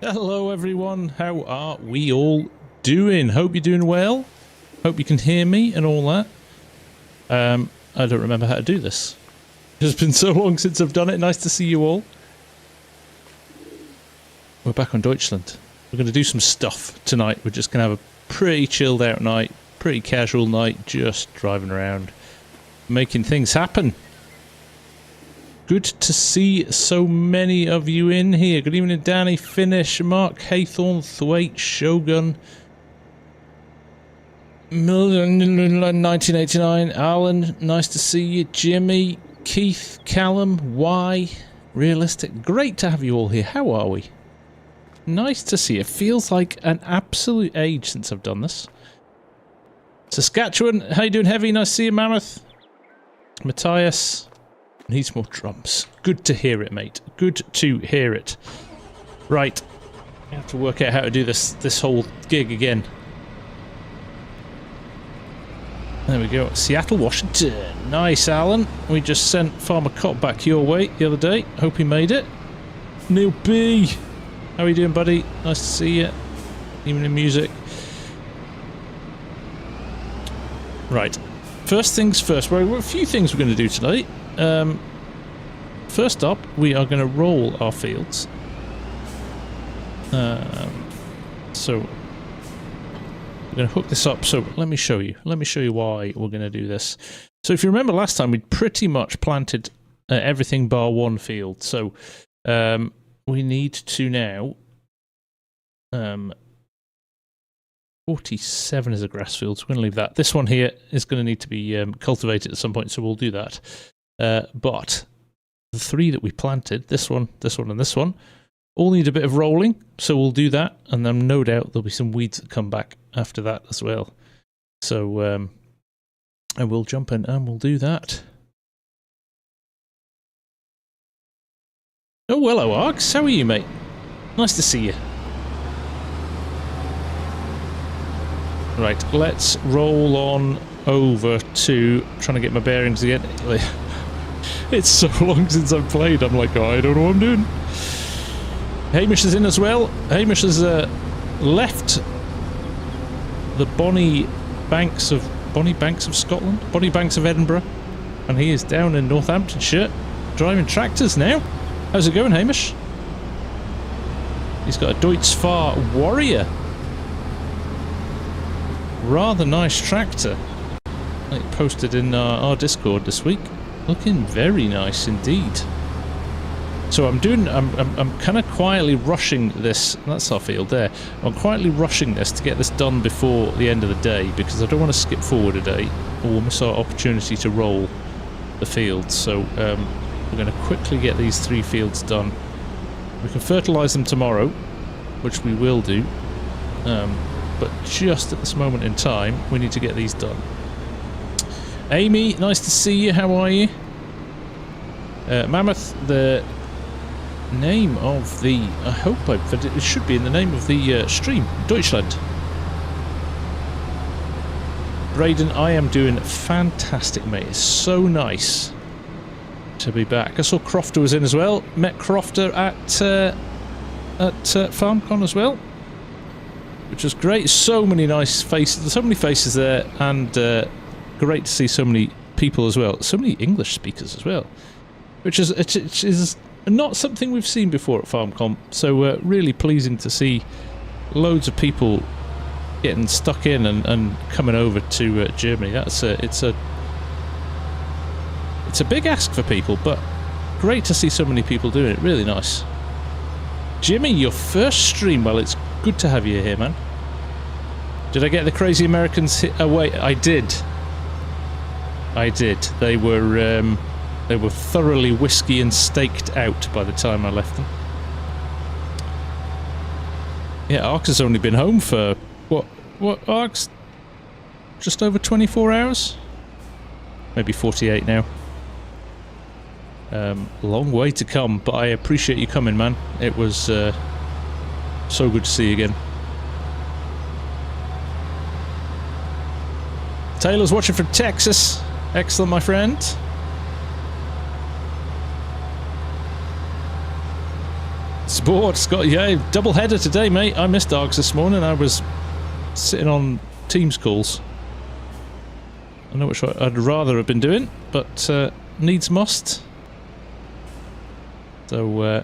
Hello everyone, how are we all doing? Hope you're doing well. Hope you can hear me and all that. I don't remember how to do this. It's been so long since I've done it. Nice to see you all. We're back on Deutschland. We're going to do some stuff tonight. We're just going to have a pretty chilled out night, pretty casual night, just driving around, making things happen. Good to see so many of you in here. Good evening, Danny, Finish, Mark, Haythorne, Thwaite, Shogun, 1989, Alan, nice to see you, Jimmy, Keith, Callum, Y, Realistic. Great to have you all here. How are we? Nice to see you. Feels like an absolute age since I've done this. Saskatchewan, how you doing, Heavy? Nice to see you, Mammoth. Matthias. Needs more drums. Good to hear it, mate. Good to hear it. Right. I have to work out how to do this whole gig again. There we go. Seattle, Washington. Nice, Alan. We just sent Farmer Cop back your way the other day. Hope he made it. Neil B. How are you doing, buddy? Nice to see you. Even in music. Right. First things first. Well, we've got a few things we're going to do tonight. First up, we are going to roll our fields. So we're going to hook this up. So let me show you. Let me show you why we're going to do this. So if you remember last time, we'd pretty much planted everything bar one field. So we need to now. 47 is a grass field, so we're going to leave that. This one here is going to need to be cultivated at some point, so we'll do that. But the three that we planted, this one, and this one, all need a bit of rolling, so we'll do that, and then no doubt there'll be some weeds that come back after that as well. So I will jump in and we'll do that. Oh, hello, Arx. How are you, mate? Nice to see you. Right, let's roll on over to trying to get my bearings again. It's so long since I've played, I'm like, oh, I don't know what I'm doing. Hamish is in as well. Hamish has left the Bonnie Banks of Scotland, Bonnie Banks of Edinburgh, and he is down in Northamptonshire driving tractors now. How's it going, Hamish? He's got a Deutschfar Warrior. Rather nice tractor. I posted in our Discord this week. Looking very nice indeed. So I'm kind of quietly rushing this. That's our field there. I'm quietly rushing this to get this done before the end of the day because I don't want to skip forward a day or we'll miss our opportunity to roll the fields. So we're going to quickly get these three fields done. We can fertilise them tomorrow, which we will do. But just at this moment in time, we need to get these done. Amy, nice to see you. How are you? Mammoth, the name of the... I hope it should be in the name of the stream. Deutschland. Braden, I am doing fantastic, mate. It's so nice to be back. I saw Crofter was in as well. Met Crofter at FarmCon as well, which was great. So many nice faces, so many faces there, and great to see so many people as well. So many English speakers as well, which is not something we've seen before at FarmCon. So really pleasing to see loads of people getting stuck in and coming over to Germany. It's a big ask for people, but great to see so many people doing it. Really nice. Jimmy, your first stream. Well, it's good to have you here, man. Did I get the crazy Americans hit away? I did. They were thoroughly whiskey and staked out by the time I left them. Yeah, Arx has only been home for what Arx? Just over 24 hours? Maybe 48 now. Long way to come, but I appreciate you coming, man. It was so good to see you again. Taylor's watching from Texas. Excellent, my friend. Sport, Scott, yeah, double header today, mate. I missed Args this morning. I was sitting on Teams calls. I know which one I'd rather have been doing, but needs must. So,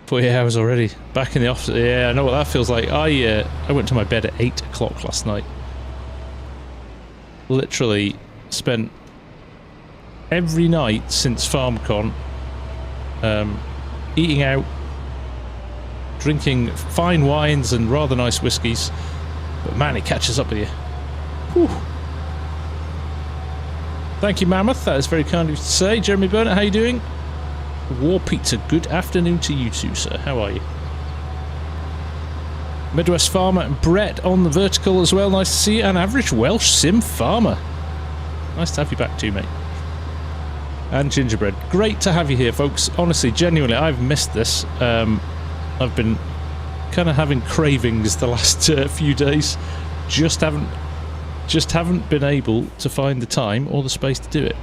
48 hours already. Back in the office. Yeah, I know what that feels like. I went to my bed at 8 o'clock last night. Literally spent every night since FarmCon eating out, drinking fine wines and rather nice whiskies, but man, it catches up with you. Whew. Thank you, Mammoth. That is very kind of you to say. Jeremy Burnett, how you doing? War Pizza, good afternoon to you too, sir. How are you? Midwest Farmer Brett on the vertical as well. Nice to see you. And Average Welsh Sim Farmer. Nice to have you back too, mate. And Gingerbread. Great to have you here, folks. Honestly, genuinely, I've missed this. I've been kind of having cravings the last few days. Just haven't been able to find the time or the space to do it.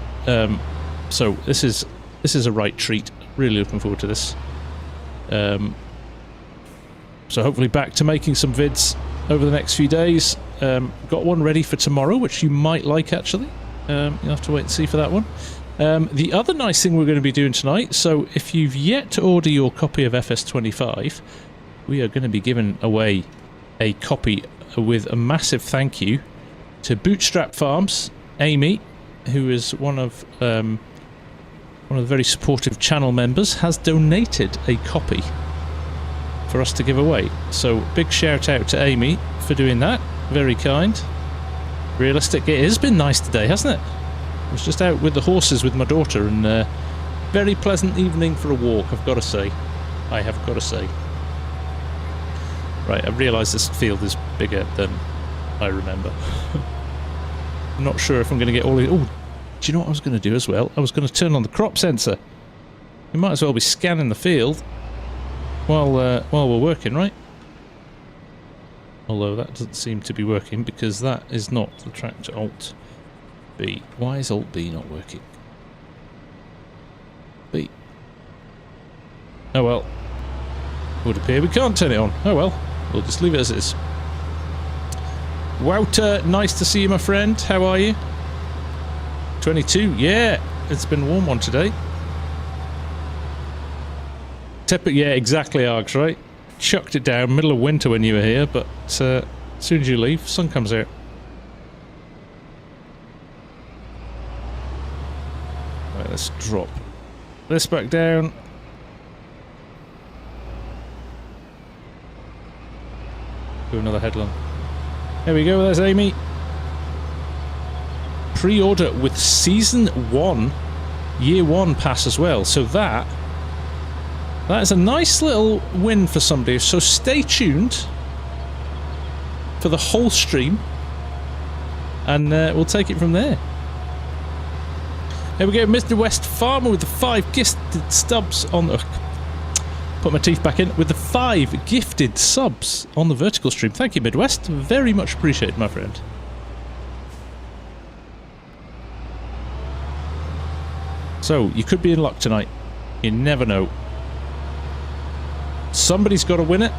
So this is a right treat. Really looking forward to this. So hopefully back to making some vids over the next few days. Got one ready for tomorrow, which you might like actually. You'll have to wait and see for that one. The other nice thing we're going to be doing tonight, so if you've yet to order your copy of FS25, we are going to be giving away a copy with a massive thank you to Bootstrap Farms, Amy, who is one of the very supportive channel members, has donated a copy for us to give away. So big shout out to Amy for doing that. Very kind. Realistic. It has been nice today, hasn't it? I was just out with the horses with my daughter, and very pleasant evening for a walk, I've got to say. I have got to say. Right, I realise this field is bigger than I remember. I'm not sure if I'm going to get all the... Oh, do you know what I was going to do as well? I was going to turn on the crop sensor. We might as well be scanning the field while we're working, right? Although that doesn't seem to be working because that is not the tractor. Alt B. Why is Alt B not working? B. Oh well. Would appear we can't turn it on. Oh well. We'll just leave it as is. Wouter, nice to see you, my friend. How are you? 22. Yeah, it's been a warm one today. Yeah, exactly, Args, right? Chucked it down, middle of winter when you were here, but as soon as you leave, sun comes out. Right, let's drop this back down. Do another headland. There we go, there's Amy. Pre-order with Season 1, Year 1 pass as well. So that is a nice little win for somebody. So stay tuned for the whole stream, and we'll take it from there. There we go, Mr. West Farmer with the 5 gifted subs on the... Put my teeth back in. With the 5 gifted subs on the vertical stream. Thank you, Midwest. Very much appreciated, my friend. So, you could be in luck tonight. You never know. Somebody's got to win it.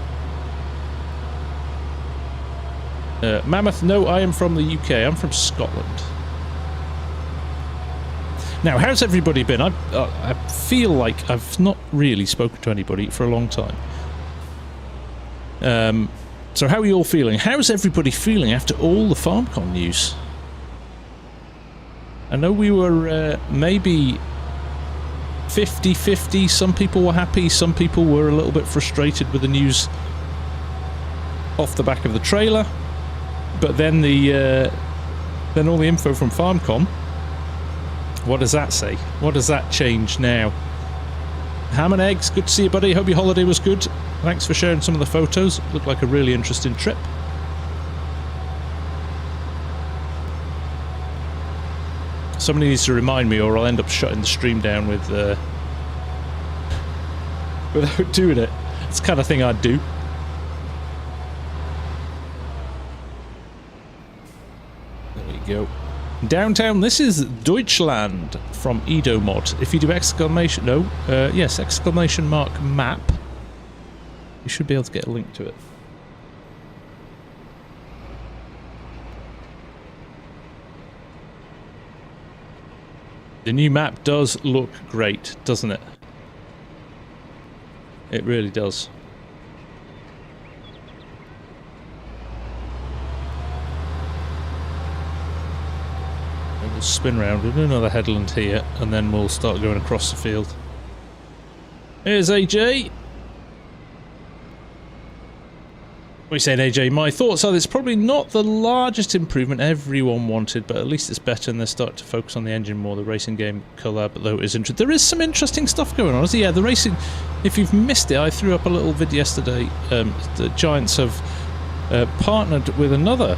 Mammoth, no, I am from the UK. I'm from Scotland. Now, how's everybody been? I feel like I've not really spoken to anybody for a long time. So how are you all feeling? How's everybody feeling after all the FarmCon news? I know we were maybe 50-50. Some people were happy, some people were a little bit frustrated with the news off the back of the trailer. But then then all the info from FarmCon. What does that say? What does that change now? Ham and Eggs, good to see you, buddy. Hope your holiday was good. Thanks for sharing some of the photos. Looked like a really interesting trip. Somebody needs to remind me, or I'll end up shutting the stream down with without doing it. It's the kind of thing I'd do. There we go. Downtown, this is Deutschland from Edomod. If you do exclamation, no, yes, exclamation mark map, You should be able to get a link to it. The new map does look great, doesn't it? It really does. And we'll spin round, we'll do another headland here, and then we'll start going across the field. Here's AJ! What are you saying, AJ? My thoughts are that it's probably not the largest improvement everyone wanted, but at least it's better and they're starting to focus on the engine more. The racing game collab, though, is interesting. There is some interesting stuff going on. Yeah, the racing, if you've missed it, I threw up a little vid yesterday. The Giants have partnered with another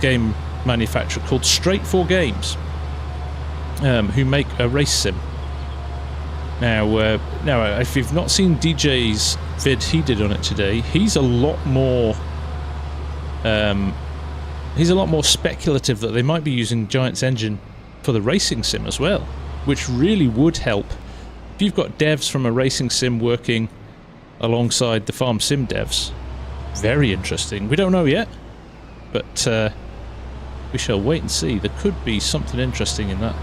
game manufacturer called Straight 4 Games, who make a race sim. Now, if you've not seen DJ's vid he did on it today, he's a lot more speculative that they might be using Giant's engine for the racing sim as well, which really would help. If you've got devs from a racing sim working alongside the FarmSim devs, very interesting. We don't know yet, but we shall wait and see. There could be something interesting in that.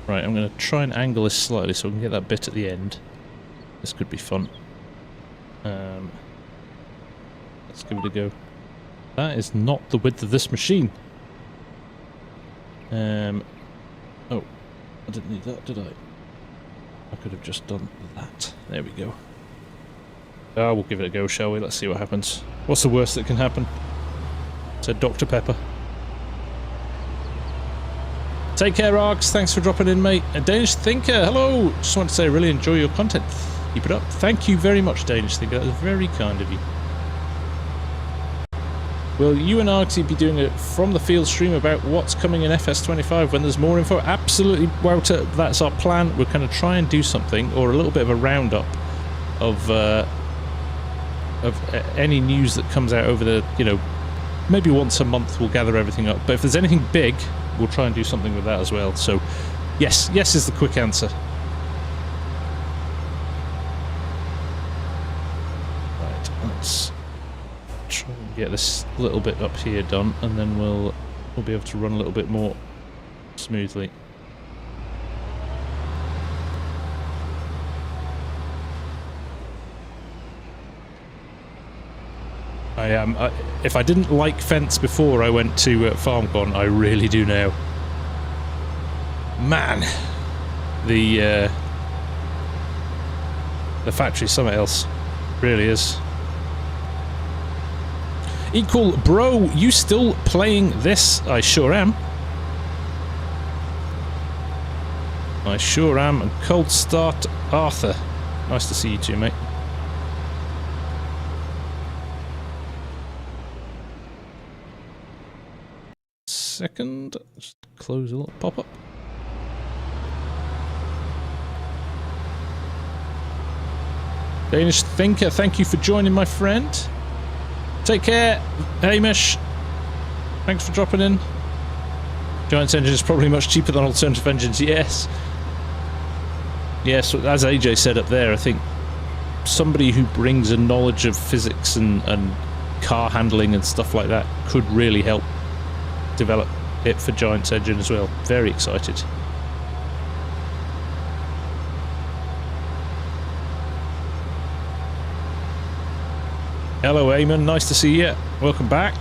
Right, I'm going to try and angle this slightly so we can get that bit at the end. This could be fun. Let's give it a go. That is not the width of this machine. Oh, I didn't need that, did I? I could have just done that. There we go. We'll give it a go, shall we? Let's see what happens. What's the worst that can happen? Said Dr. Pepper. Take care, Args. Thanks for dropping in, mate. A Danish Thinker, hello! Just want to say I really enjoy your content. Keep it up. Thank you very much, Danish Thinker. That was very kind of you. Will you and Argsy be doing a from the field stream about what's coming in FS25 when there's more info? Absolutely, Wouter. That's our plan. We're going to try and do something, or a little bit of a roundup of any news that comes out over the, maybe once a month we'll gather everything up. But if there's anything big, we'll try and do something with that as well. So, yes is the quick answer. Right, let's try and get this little bit up here done, and then we'll be able to run a little bit more smoothly. If I didn't like fence before I went to FarmCon, I really do now. Man, the factory's something else. Really is. Equal bro, you still playing this? I sure am. I sure am. And cold start Arthur. Nice to see you too, mate. Second, just close a little pop-up. Danish Thinker, thank you for joining, my friend. Take care, Hamish. Thanks for dropping in. Giant's engine is probably much cheaper than alternative engines. Yes, as AJ said up there, I think somebody who brings a knowledge of physics and car handling and stuff like that could really help develop it for Giant's engine as well. Very excited. Hello Eamon, nice to see you. Welcome back.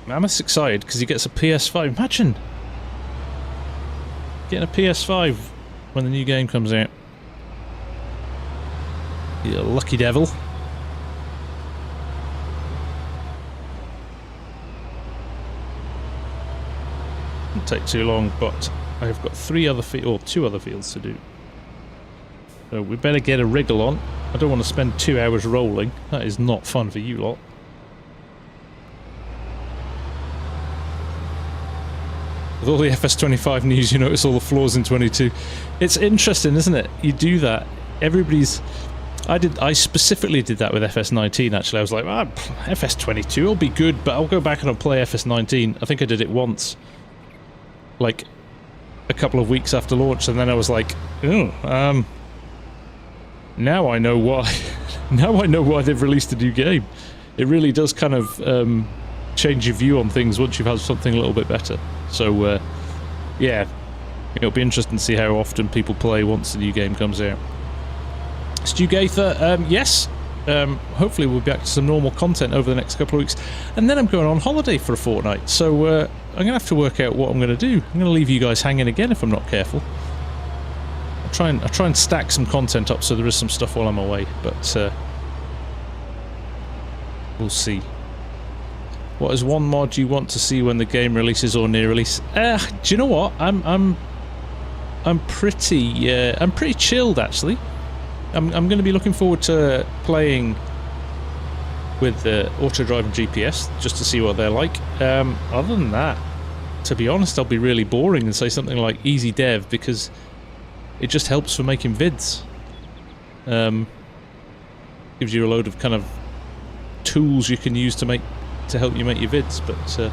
I'm just excited because he gets a PS5. Imagine getting a PS5 when the new game comes out. You lucky devil. Won't take too long, but I've got two other fields to do. So we better get a wriggle on. I don't want to spend 2 hours rolling. That is not fun for you lot. With all the FS25 news, you notice all the flaws in 22. It's interesting, isn't it? You do that. Everybody's... I specifically did that with FS19, actually. I was like, FS22 will be good, but I'll go back and I'll play FS19. I think I did it once. Like, a couple of weeks after launch, and then I was like, oh, now I know why. Now I know why they've released a new game. It really does kind of change your view on things once you've had something a little bit better. So, yeah, it'll be interesting to see how often people play once the new game comes out. Stu Gaither, yes. Hopefully we'll be back to some normal content over the next couple of weeks. And then I'm going on holiday for a fortnight. So I'm going to have to work out what I'm going to do. I'm going to leave you guys hanging again if I'm not careful. I'll try and stack some content up so there is some stuff while I'm away. But we'll see. What is one mod you want to see when the game releases or near release? Do you know what? I'm pretty chilled actually. I'm going to be looking forward to playing with auto drive and GPS just to see what they're like. Other than that, to be honest, I'll be really boring and say something like easy dev because it just helps for making vids. Gives you a load of kind of tools you can use to help you make your vids. But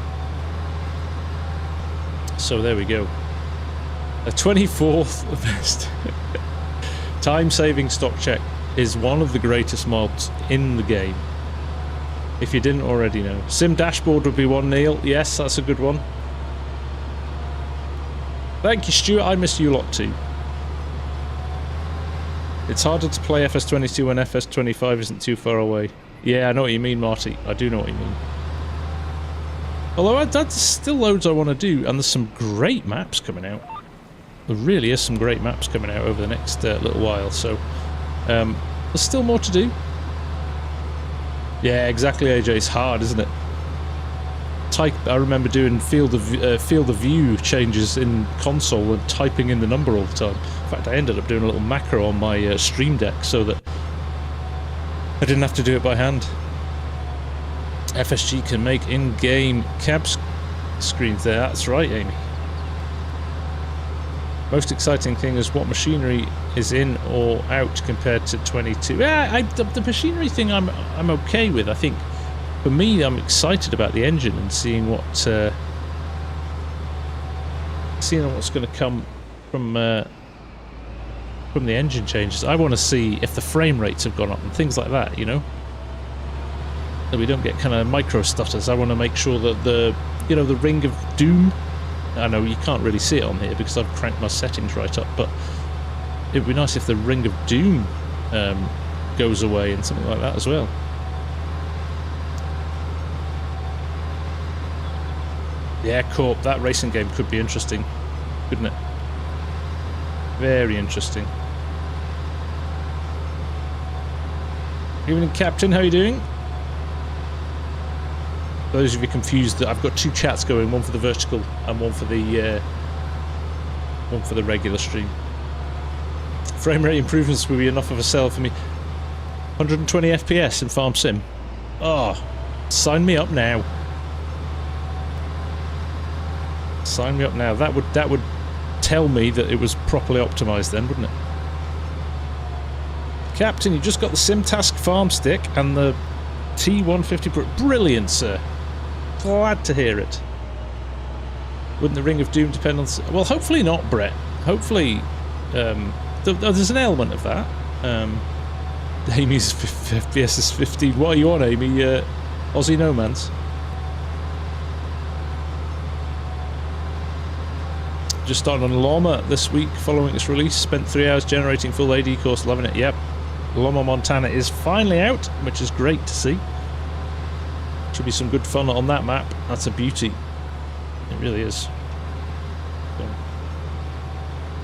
so there we go. A 24th best. Time-saving stock check is one of the greatest mods in the game. If you didn't already know. Sim dashboard would be one, Neil. Yes, that's a good one. Thank you, Stuart. I miss you a lot too. It's harder to play FS22 when FS25 isn't too far away. Yeah, I know what you mean, Marty. I do know what you mean. Although there's still loads I want to do, and there's some great maps coming out. There really is some great maps coming out over the next little while, so there's still more to do. Yeah, exactly, AJ. It's hard, isn't it? I remember doing field of view changes in console and typing in the number all the time. In fact, I ended up doing a little macro on my Stream Deck so that I didn't have to do it by hand. FSG can make in-game cab screens there. That's right, Amy. Most exciting thing is what machinery is in or out compared to 22. Yeah, the machinery thing I'm okay with. I think for me, I'm excited about the engine and seeing what's going to come from the engine changes. I want to see if the frame rates have gone up and things like that. You know, that we don't get kind of micro stutters. I want to make sure that the Ring of Doom. I know you can't really see it on here because I've cranked my settings right up, but it'd be nice if the Ring of Doom goes away and something like that as well. Yeah, Corp, that racing game could be interesting, couldn't it? Very interesting. Evening, Captain, how are you doing? For those of you confused, that I've got two chats going, one for the vertical and one for the regular stream. Frame rate improvements will be enough of a sell for me. 120 FPS in FarmSim. Oh, sign me up now. Sign me up now. That would tell me that it was properly optimized then, wouldn't it? Captain, you just got the SimTask farm stick and the T150. Brilliant, sir. Glad to hear it. Wouldn't the Ring of Doom depend on... Well, hopefully not, Brett. Hopefully... there's an element of that. Amy's FPS is 15. What are you on, Amy? Aussie Nomads? Just started on Llama this week following its release. Spent 3 hours generating full AD course. Loving it. Yep. Llama Montana is finally out, which is great to see. Should be some good fun on that map. That's a beauty. It really is.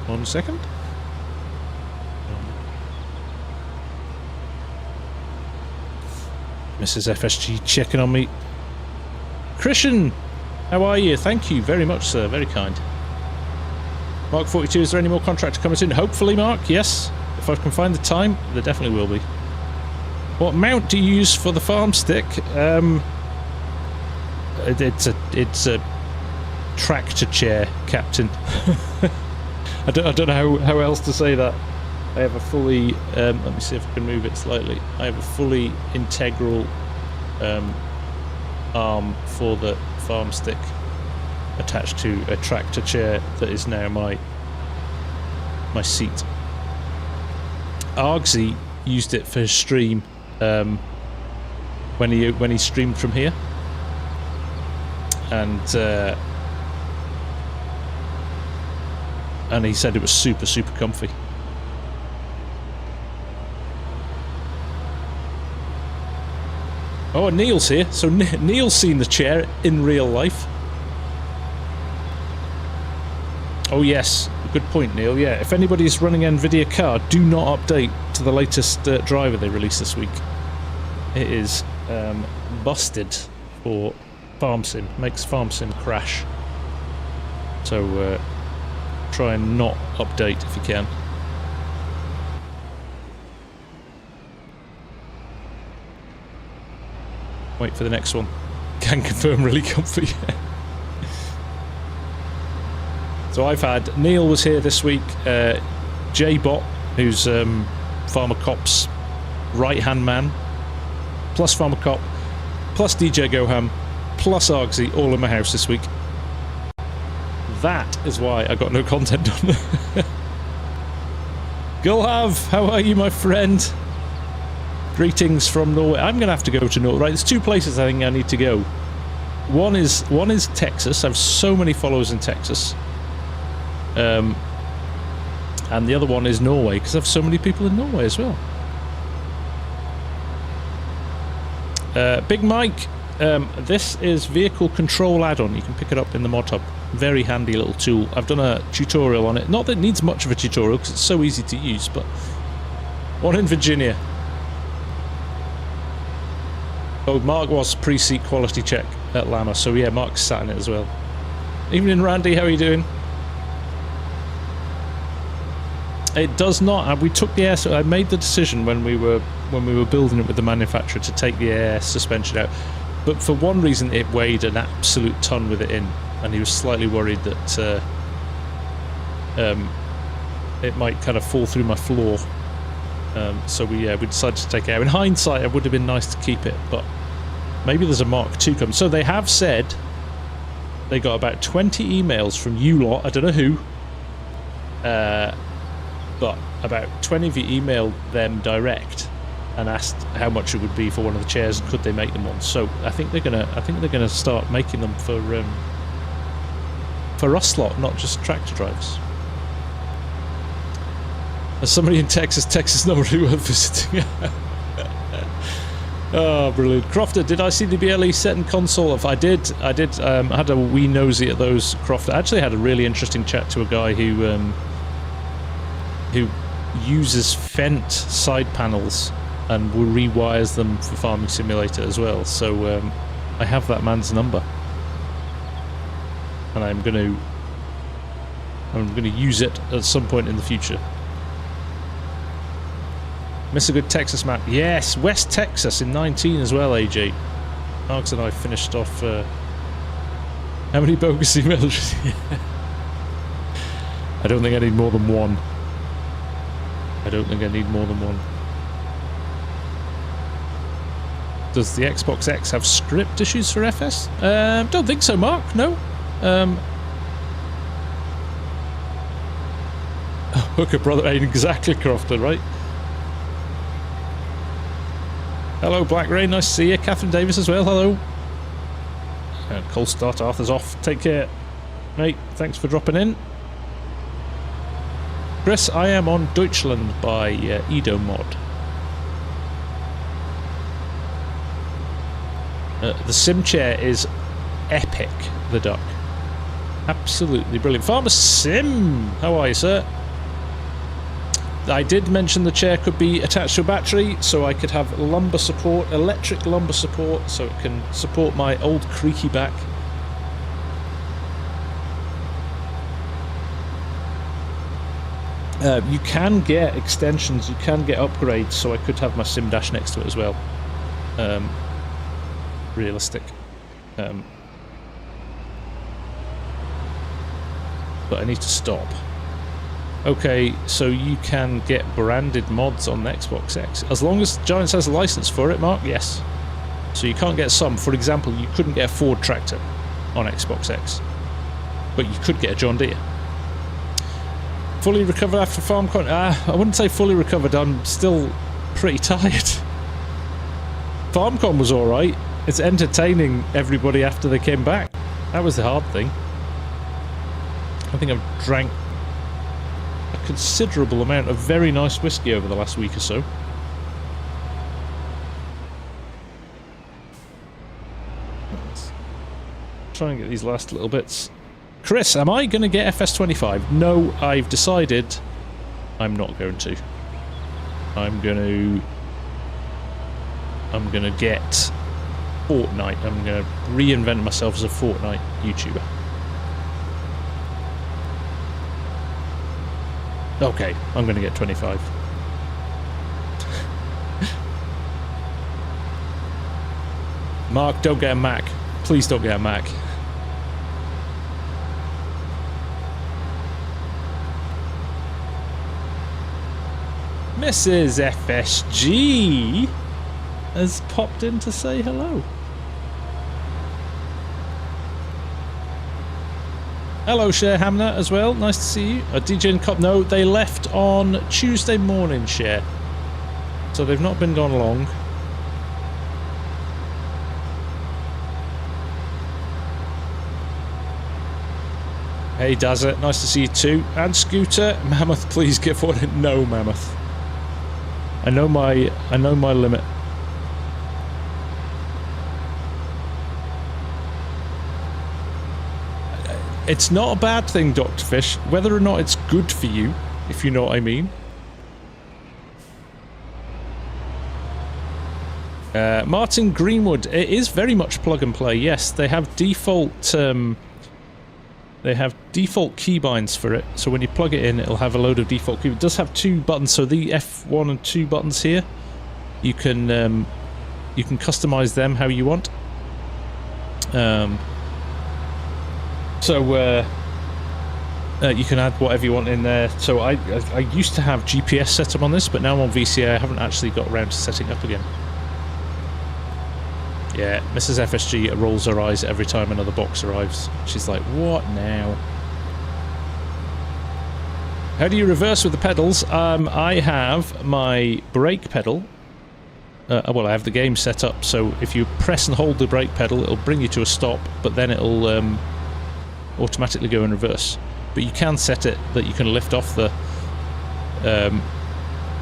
1 second. Mrs. FSG checking on me. Christian, how are you? Thank you very much, sir. Very kind. Mark 42, is there any more contractor coming in? Hopefully, Mark, yes. If I can find the time, there definitely will be. What mount do you use for the farm stick? It's a tractor chair, Captain. I don't know how else to say that. I have a fully, let me see if I can move it slightly. I have a fully integral arm for the farm stick. attached to a tractor chair that is now my seat. Argsy used it for his stream when he streamed from here, and he said it was super comfy. Oh, Neil's here. So Neil's seen the chair in real life. Oh yes, good point, Neil. Yeah, if anybody's running an NVIDIA card, do not update to the latest driver they released this week. It is busted for FarmSim. Makes FarmSim crash. So try and not update if you can. Wait for the next one. Can confirm, really comfy. So I've had, Neil was here this week, J-Bot, who's Farmer Cop's right-hand man, plus Farmer Cop, plus DJ Goham, plus Argsy, all in my house this week. That is why I got no content on. Gulhav, how are you, my friend? Greetings from Norway. I'm going to have to go to Norway. Right, there's two places I think I need to go. One is Texas. I have so many followers in Texas. And the other one is Norway, because I have so many people in Norway as well. Big Mike, this is vehicle control add-on. You can pick it up in the mod hub. Very handy little tool. I've done a tutorial on it. Not that it needs much of a tutorial, because it's so easy to use, but one in Virginia. Oh, Mark was pre-seat quality check at Lama, so yeah, Mark's sat in it as well. Evening, Randy, how are you doing? It does not. We took the air. I made the decision when we were building it with the manufacturer to take the air suspension out, but for one reason, it weighed an absolute ton with it in, and he was slightly worried that it might kind of fall through my floor. So we decided to take it out. In hindsight, it would have been nice to keep it, but maybe there's a Mark II coming. So they have said they got about 20 emails from you lot. I don't know who. But about 20 of you emailed them direct and asked how much it would be for one of the chairs and could they make them one. So I think they're gonna start making them for us lot, not just tractor drivers. As somebody in Texas not really worth visiting. Oh, brilliant. Crofter, did I see the BLE set and console? If I did, had a wee nosy at those, Crofter. I actually had a really interesting chat to a guy who uses Fendt side panels and rewires them for Farming Simulator as well. So I have that man's number, and I'm going to use it at some point in the future. Miss a good Texas map. Yes, West Texas in 19 as well, AJ. Marks and I finished off. How many bogus emails? I don't think I need more than one. Does the Xbox X have script issues for FS? Don't think so, Mark. No. Hooker brother ain't exactly Crofter, right? Hello, Black Rain. Nice to see you. Catherine Davis as well. Hello. Cold start. Arthur's off. Take care, mate. Thanks for dropping in. Chris, I am on Deutschland by Edomod. The sim chair is epic, the duck. Absolutely brilliant. FarmSim, how are you, sir? I did mention the chair could be attached to a battery, so I could have lumbar support, electric lumbar support, so it can support my old creaky back. You can get extensions, you can get upgrades, so I could have my sim dash next to it as well. Realistic. But I need to stop. Okay, so you can get branded mods on the Xbox X. As long as Giants has a license for it, Mark, yes. So you can't get some. For example, you couldn't get a Ford tractor on Xbox X. but you could get a John Deere. Fully recovered after FarmCon? I wouldn't say fully recovered, I'm still pretty tired. FarmCon was alright. It's entertaining everybody after they came back. That was the hard thing. I think I've drank a considerable amount of very nice whiskey over the last week or so. Let's try and get these last little bits. Chris, am I going to get FS25? No, I've decided I'm not going to. I'm going to get Fortnite. I'm going to reinvent myself as a Fortnite YouTuber. Okay, I'm going to get 25. Mark, don't get a Mac. Please don't get a Mac. Mrs. FSG has popped in to say hello. Hello, Cher Hamner, as well. Nice to see you. DJ and Cop. No, they left on Tuesday morning, Cher. So they've not been gone long. Hey, Dazza. Nice to see you too. And Scooter. Mammoth, please give one. No, Mammoth. I know my limit. It's not a bad thing, Dr. Fish, whether or not it's good for you, if you know what I mean. Martin Greenwood, it is very much plug and play. Yes, they have default keybinds for it. So when you plug it in, it'll have a load of default keybinds. It does have two buttons, so the F1 and 2 buttons here, you can customize them how you want. You can add whatever you want in there. So I used to have GPS set up on this, but now I'm on VCA. I haven't actually got around to setting it up again. Yeah, Mrs. FSG rolls her eyes every time another box arrives. She's like, what now? How do you reverse with the pedals? I have my brake pedal. Well, I have the game set up, so if you press and hold the brake pedal, it'll bring you to a stop, but then it'll automatically go in reverse. But you can set it that you can lift off the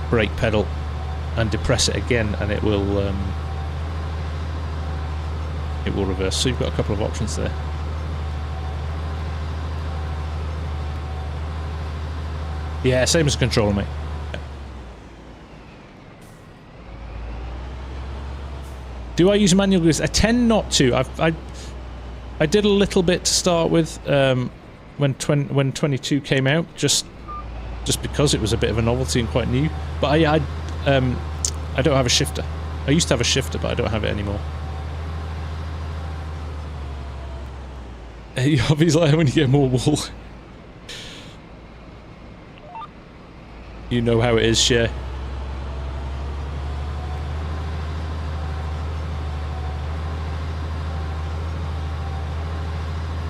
brake pedal and depress it again, and it will reverse. So you've got a couple of options there. Yeah, same as a controller, mate. Do I use manual grease? I tend not to. I did a little bit to start with when 22 came out, just because it was a bit of a novelty and quite new. But I don't have a shifter. I used to have a shifter, but I don't have it anymore. He's like, when you get more wool. You know how it is, Cher.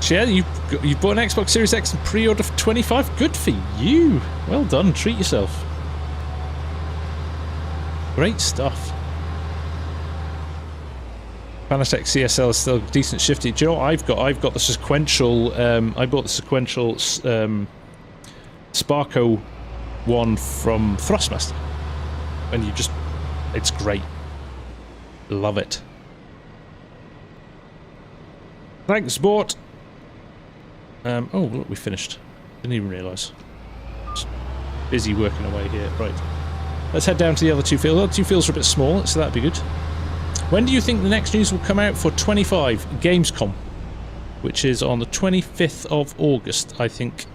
Cher, you bought an Xbox Series X and pre-order for 25. Good for you. Well done. Treat yourself. Great stuff. Fanatec CSL is still decent shifty. Do you know what I've got? I've got the sequential. I bought the sequential Sparko one from Thrustmaster, and it's great. Love it. Thanks, sport. Oh, look, we finished. Didn't even realise. Just busy working away here. Right. Let's head down to the other two fields. The other two fields are a bit small, so that'd be good. When do you think the next news will come out for 25 Gamescom? Which is on the 25th of August, I think.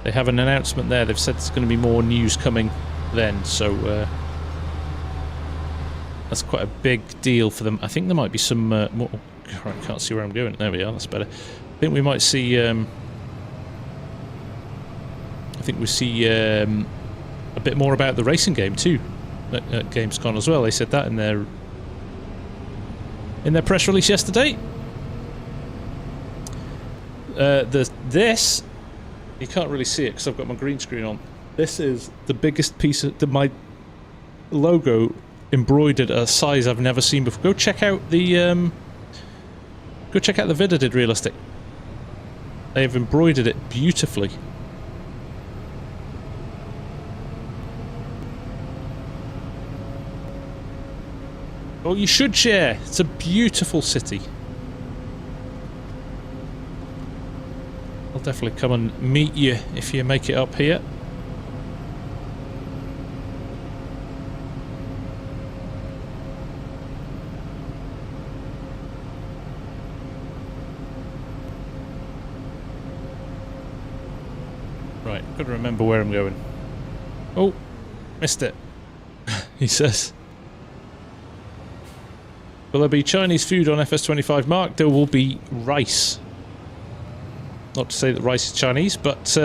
They have an announcement there. They've said there's going to be more news coming then, so that's quite a big deal for them. I think there might be some more... I can't see where I'm going. There we are, that's better. I think we might see... I think we see a bit more about the racing game too at Gamescom as well. They said that in their press release yesterday. This, you can't really see it because I've got my green screen on. This is the biggest piece of my logo embroidered at a size I've never seen before. Go check out the vid I did Realistic. They have embroidered it beautifully. Oh, you should share. It's a beautiful city. I'll definitely come and meet you if you make it up here. Right, I've got to remember where I'm going. Oh, missed it. He says. Will there be Chinese food on FS25 Mark? There will be rice. Not to say that rice is Chinese, but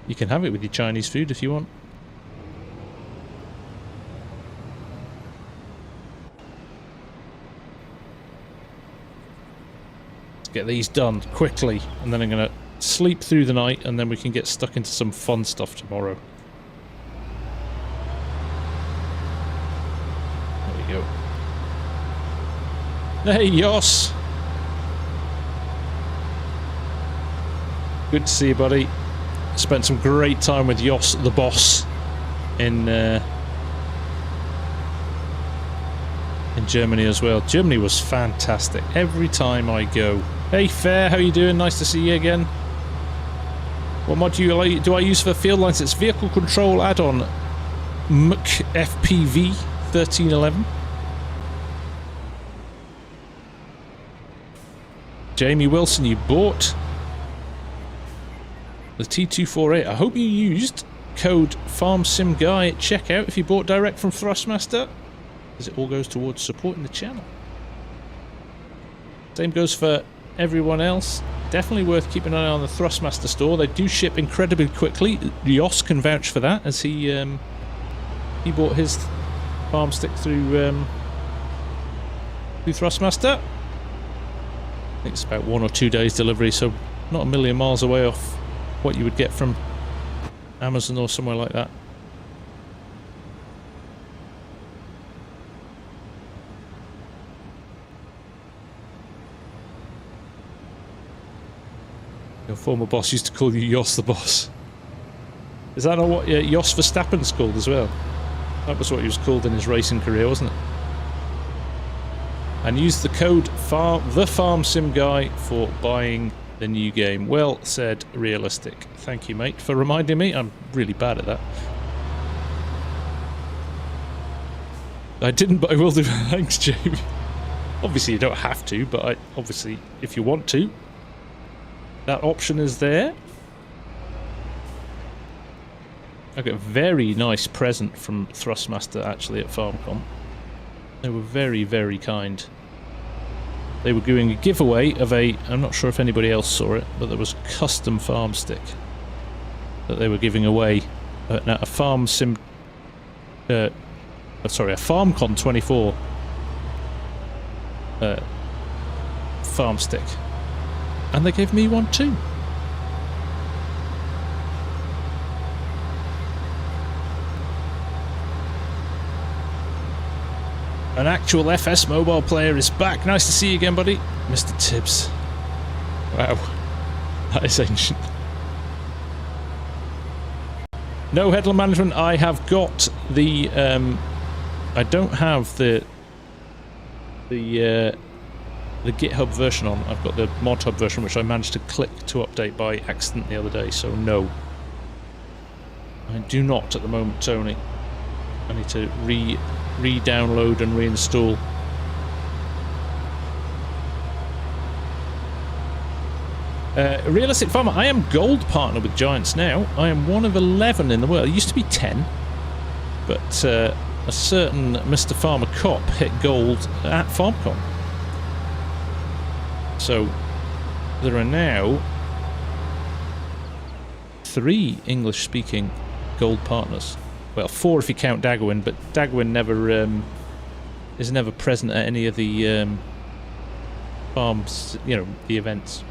you can have it with your Chinese food if you want. Let's get these done quickly, and then I'm going to sleep through the night, and then we can get stuck into some fun stuff tomorrow. There we go. Hey, Yoss! Good to see you, buddy. Spent some great time with Yoss, the boss, in Germany as well. Germany was fantastic. Every time I go. Hey, Fair, how you doing? Nice to see you again. What mod do I use for field lines? It's vehicle control add-on FPV 1311. Jamie Wilson, you bought the T248. I hope you used code FarmSimGuy at checkout if you bought direct from Thrustmaster, as it all goes towards supporting the channel. Same goes for everyone else. Definitely worth keeping an eye on the Thrustmaster store. They do ship incredibly quickly. Yoss can vouch for that, as he bought his farm stick through Thrustmaster. I think it's about 1 or 2 days delivery, so not a million miles away off what you would get from Amazon or somewhere like that. Your former boss used to call you Yoss the boss. Is that not what Jos Verstappen's called as well? That was what he was called in his racing career, wasn't it? And use the code THEFARMSIMGUY for buying the new game. Well said, Realistic. Thank you, mate, for reminding me. I'm really bad at that. I didn't, but I will do. Thanks, Jamie. Obviously, you don't have to, but obviously, if you want to, that option is there. I got a very nice present from Thrustmaster, actually, at FarmCom. They were very, very kind. They were doing a giveaway of I'm not sure if anybody else saw it, but there was a custom farm stick that they were giving away at a FarmSim, a FarmCon 24 farm stick. And they gave me one too. An actual FS mobile player is back. Nice to see you again, buddy. Mr. Tibbs. Wow. That is ancient. No headland management. I have got the... I don't have the GitHub version on. I've got the mod hub version, which I managed to click to update by accident the other day, so no. I do not at the moment, Tony. I need to re-download and reinstall. Realistic Farmer, I am gold partner with Giants now. I am one of 11 in the world. It used to be 10, but a certain Mr. Farmer Cop hit gold at FarmCon. So there are now 3 English-speaking gold partners. Well, 4 if you count Dagwin, but Dagwin never is never present at any of the farms, you know, the events.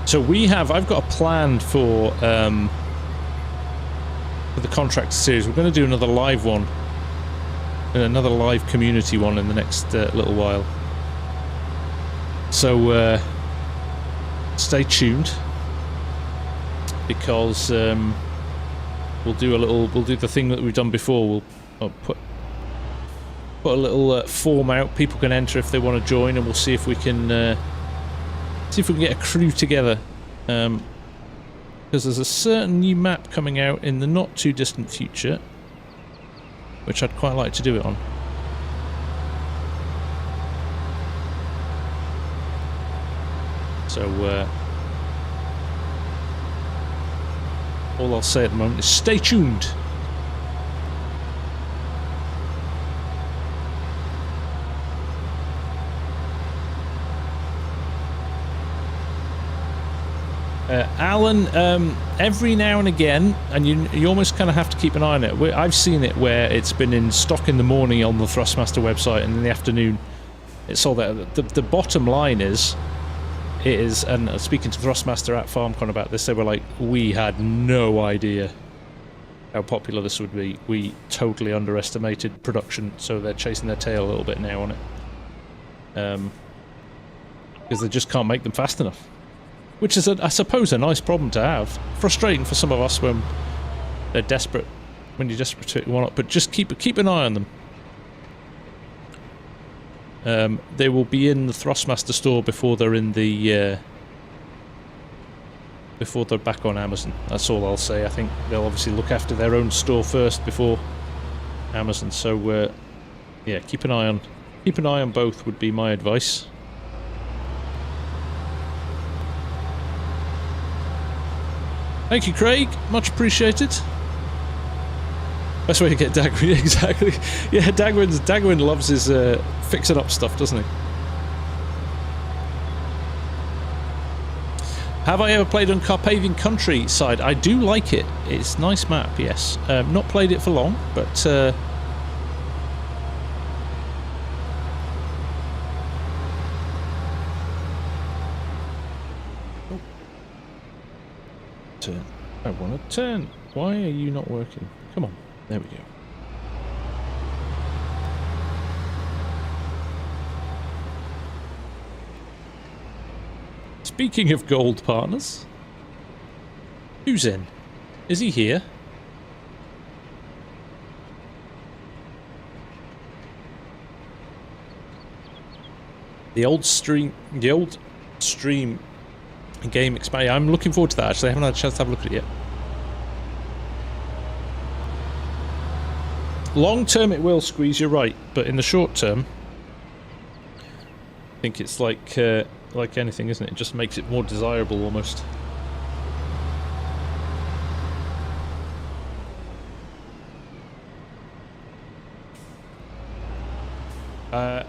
So I've got a plan for the contract series. We're going to do another live one, another live community one in the next little while. So stay tuned, because we'll do the thing that we've done before. We'll put a little form out. People can enter if they want to join, and we'll see if we can get a crew together. Because there's a certain new map coming out in the not too distant future, which I'd quite like to do it on. So all I'll say at the moment is stay tuned. Alan, every now and again, and you almost kind of have to keep an eye on it. I've seen it where it's been in stock in the morning on the Thrustmaster website, and in the afternoon it's sold out. The bottom line is, and speaking to Thrustmaster at FarmCon about this, they were like, we had no idea how popular this would be. We totally underestimated production, so they're chasing their tail a little bit now on it. Because they just can't make them fast enough. Which is, I suppose, a nice problem to have. Frustrating for some of us when they're desperate, when you're desperate to want it, but just keep an eye on them. They will be in the Thrustmaster store before they're in the before they're back on Amazon. That's all I'll say. I think they'll obviously look after their own store first before Amazon. So yeah, keep an eye on both would be my advice. Thank you, Craig. Much appreciated. Best way to get Dagwin, exactly. Yeah, Dagwin loves his fixing up stuff, doesn't he? Have I ever played on Carpathian Countryside? I do like it. It's a nice map, yes. Not played it for long, but... Turn. I want to turn. Why are you not working? Come on. There we go. Speaking of gold partners, who's in? Is he here? The old stream game expand. I'm looking forward to that, actually. I haven't had a chance to have a look at it yet. Long term it will squeeze, you're right, but in the short term I think it's like anything, isn't it? It just makes it more desirable almost. I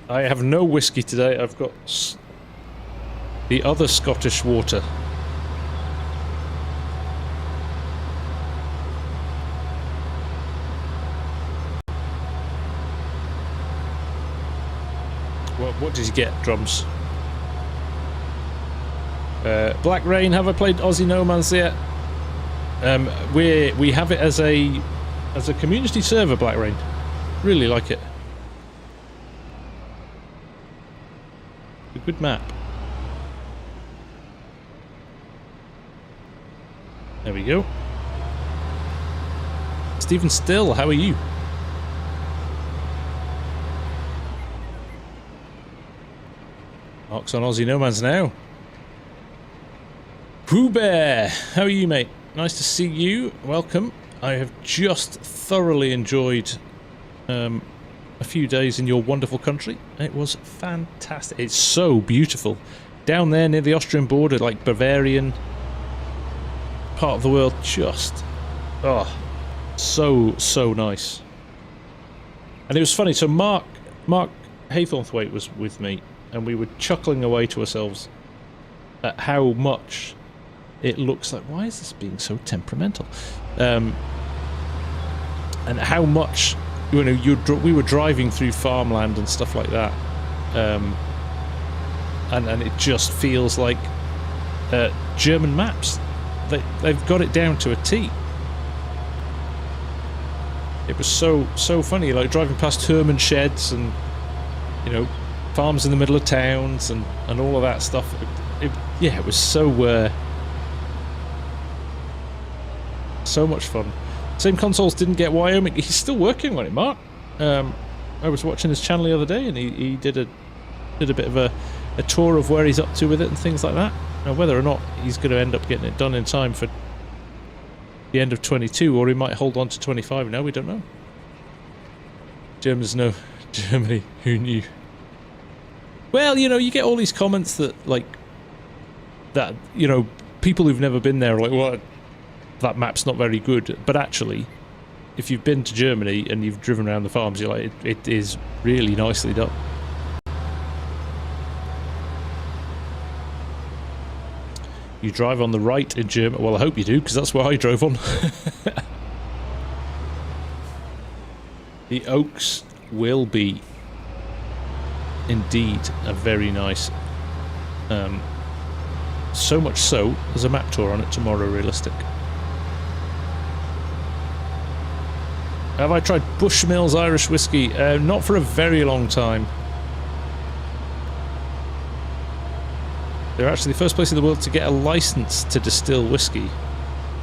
have no whiskey today. I've got the other Scottish water. What did you get, Drums? Black Rain, have I played Aussie Nomads yet? We have it as a community server, Black Rain. Really like it. A good map. There we go. Stephen Still, how are you? Mark's on Aussie Nomads now. Pooh Bear, how are you, mate? Nice to see you. Welcome. I have just thoroughly enjoyed a few days in your wonderful country. It was fantastic. It's so beautiful. Down there near the Austrian border, like Bavarian part of the world, just so nice. And it was funny, so Mark Haythornthwaite was with me, and we were chuckling away to ourselves at how much it looks like, why is this being so temperamental? And how much, you know, we were driving through farmland and stuff like that, and it just feels like German maps. They've got it down to a T. It was so funny, like driving past Herman sheds and, you know, farms in the middle of towns and all of that stuff. Yeah, it was so much fun. Same Consoles didn't get Wyoming. He's still working on it, Mark. I was watching his channel the other day, and he did a bit of a tour of where he's up to with it and things like that. Now, whether or not he's going to end up getting it done in time for the end of 22, or he might hold on to 25 now, we don't know. Germans know. Germany, who knew? Well, you know, you get all these comments that, like, that, you know, people who've never been there are like, well, that map's not very good. But actually, if you've been to Germany and you've driven around the farms, you're like, it is really nicely done. You drive on the right in Germany. Well, I hope you do, because that's where I drove on. The Oaks will be indeed a very nice, so much so there's a map tour on it tomorrow, realistic. Have I tried Bushmills Irish whiskey? Not for a very long time. They're actually the first place in the world to get a license to distill whiskey.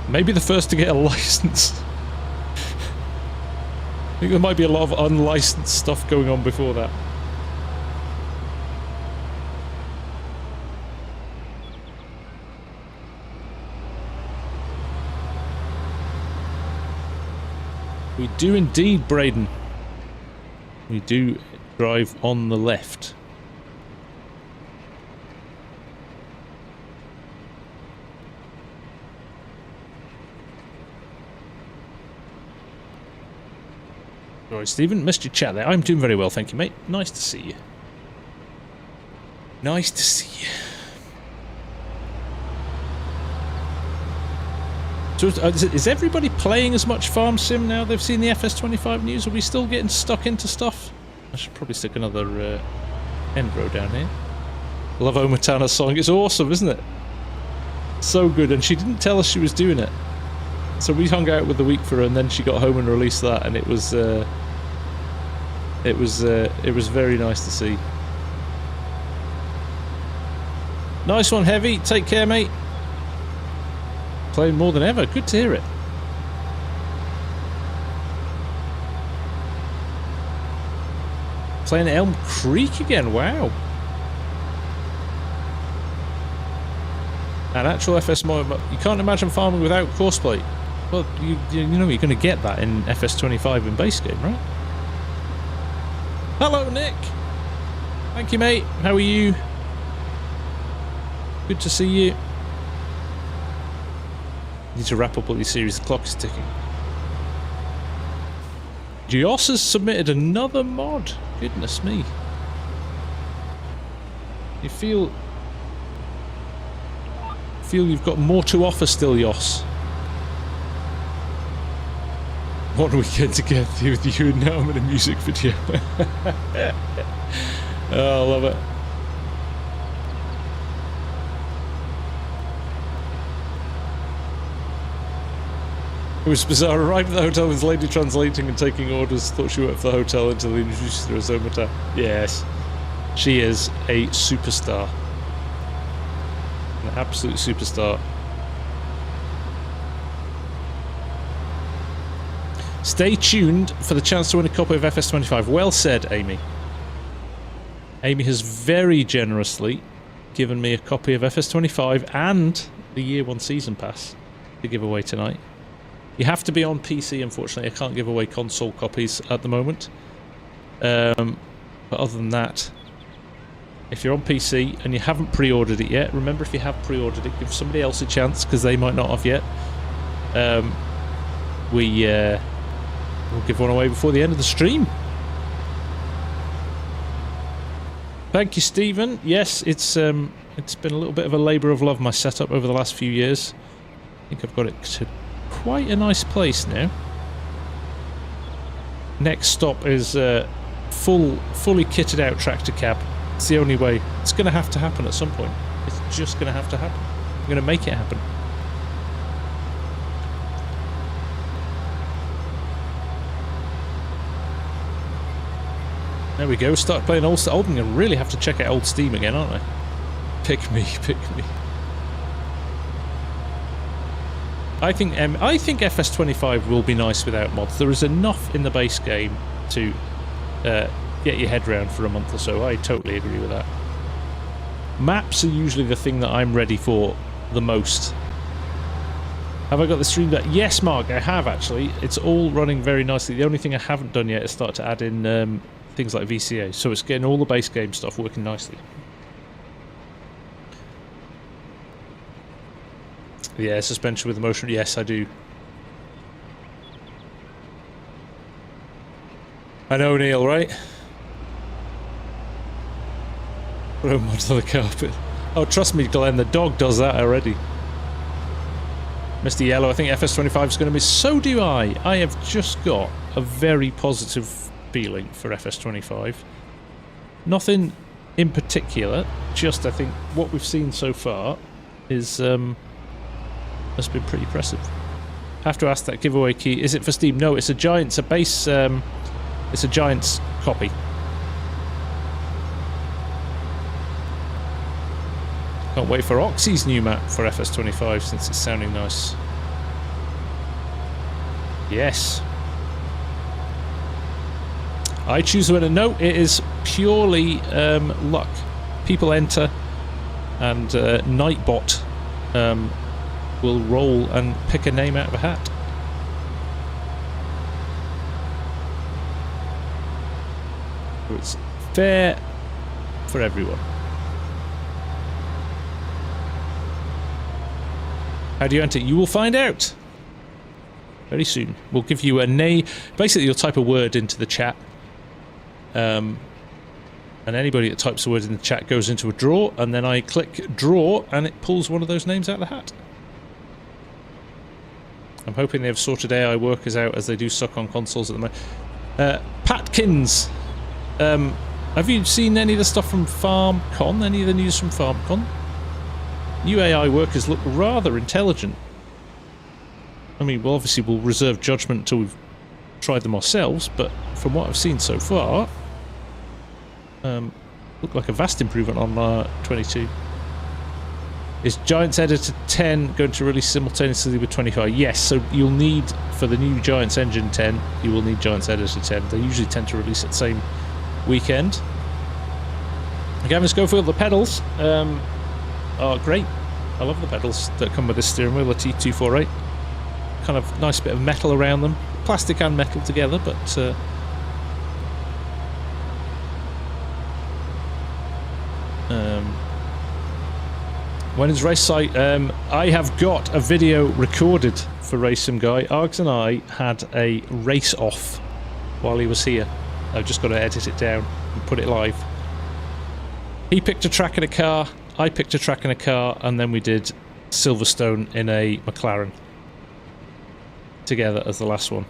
Maybe the first to get a license. I think there might be a lot of unlicensed stuff going on before that. We do indeed, Braden. We do drive on the left. Alright, Stephen, missed your chat there. I'm doing very well, thank you, mate. Nice to see you. Nice to see you. So is everybody playing as much FarmSim now they've seen the FS25 news? Are we still getting stuck into stuff? I should probably stick another end row down here. Love Omatana's song. It's awesome, isn't it? So good, and she didn't tell us she was doing it. So we hung out with the week for her, and then she got home and released that, and it was very nice to see. Nice one, Heavy. Take care, mate. Playing more than ever. Good to hear it. Playing at Elm Creek again. Wow. An actual FS mod. You can't imagine farming without courseplay. Well, you know you're going to get that in FS25 in base game, right? Hello, Nick. Thank you, mate. How are you? Good to see you. Need to wrap up all these series. The clock is ticking. Gios has submitted another mod. Goodness me. You feel you've got more to offer still, Yos. What weekend to get through with you and now I'm in a music video. Oh, I love it. It was bizarre. Arrived at the hotel with this lady translating and taking orders. Thought she worked for the hotel until they introduced her as Omata. Yes, she is a superstar. An absolute superstar. Stay tuned for the chance to win a copy of FS25. Well said, Amy. Amy has very generously given me a copy of FS25 and the Year 1 Season Pass to give away tonight. You have to be on PC, unfortunately. I can't give away console copies at the moment. But other than that, if you're on PC and you haven't pre-ordered it yet, remember, if you have pre-ordered it, give somebody else a chance because they might not have yet. We'll give one away before the end of the stream. Thank you, Stephen. Yes, it's been a little bit of a labour of love, my setup over the last few years. I think I've got it to quite a nice place now. Next stop is fully kitted out tractor cab. It's the only way. It's going to have to happen at some point. It's just going to have to happen. I'm going to make it happen. There we go. Start playing old. I'm going to really have to check out old Steam again, aren't I? Pick me, pick me. I think FS25 will be nice without mods. There is enough in the base game to get your head round for a month or so. I totally agree with that. Maps are usually the thing that I'm ready for the most. Have I got the stream that? Yes, Mark, I have actually. It's all running very nicely. The only thing I haven't done yet is start to add in things like VCA. So it's getting all the base game stuff working nicely. Yeah, suspension with motion. Yes, I do. I know, Neil, right? Throw mud on the carpet. Oh, trust me, Glenn, the dog does that already. Mr. Yellow, I think FS25 is going to be... So do I. I have just got a very positive feeling for FS25. Nothing in particular, just I think what we've seen so far is... has been pretty impressive. Have to ask that giveaway key. Is it for Steam? No, it's a Giant. It's a base... it's a Giant's copy. Can't wait for Oxy's new map for FS25 since it's sounding nice. Yes. I choose the winner. No, it is purely luck. People enter and Nightbot will roll and pick a name out of a hat. So it's fair for everyone. How do you enter? You will find out very soon. We'll give you a name. Basically, you'll type a word into the chat. And anybody that types a word in the chat goes into a draw, and then I click draw, and it pulls one of those names out of the hat. I'm hoping they have sorted AI workers out as they do suck on consoles at the moment. Patkins, have you seen any of the stuff from FarmCon? Any of the news from FarmCon? New AI workers look rather intelligent. I mean, well, obviously we'll reserve judgment until we've tried them ourselves, but from what I've seen so far, look like a vast improvement on 22. Is Giants Editor 10 going to release simultaneously with 25? Yes, so you'll need, for the new Giants Engine 10, you will need Giants Editor 10. They usually tend to release it the same weekend. Gavin Schofield, the pedals are great. I love the pedals that come with this steering wheel, the T248. Kind of nice bit of metal around them. Plastic and metal together, but... when is race site? I have got a video recorded for FarmSimGuy. Args and I had a race off while he was here. I've just got to edit it down and put it live. He picked a track in a car, I picked a track in a car, and then we did Silverstone in a McLaren together as the last one.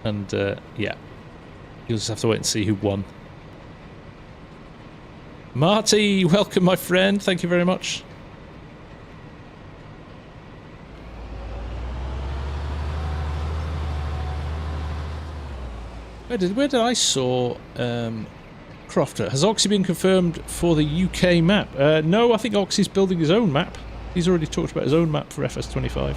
And yeah, you'll just have to wait and see who won. Marty, welcome my friend, thank you very much. Where did I saw Crofter? Has Oxy been confirmed for the UK map? No, I think Oxy's building his own map. He's already talked about his own map for FS25.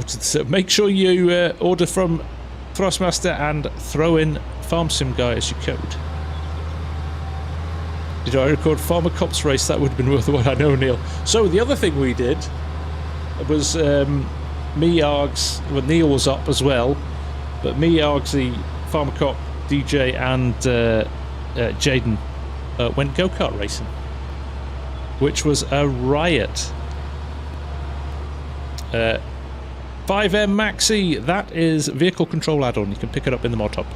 So make sure you order from Thrustmaster and throw in FarmSimGuy as your code. Did I record Farmer Cops race? That would have been worth the while. I know, Neil. So the other thing we did was me, Args, well, Neil was up as well, but me, Argsy, Farmer Cop, DJ and Jaden went go-kart racing, which was a riot. 5M Maxi, that is vehicle control add-on. You can pick it up in the mod hub.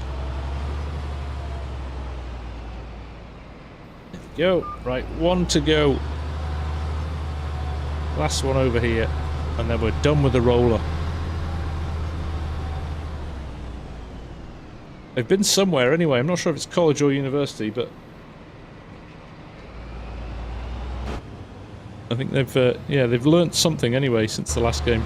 There we go. Right, one to go. Last one over here. And then we're done with the roller. They've been somewhere anyway. I'm not sure if it's college or university, but I think they've, yeah, they've learnt something anyway since the last game.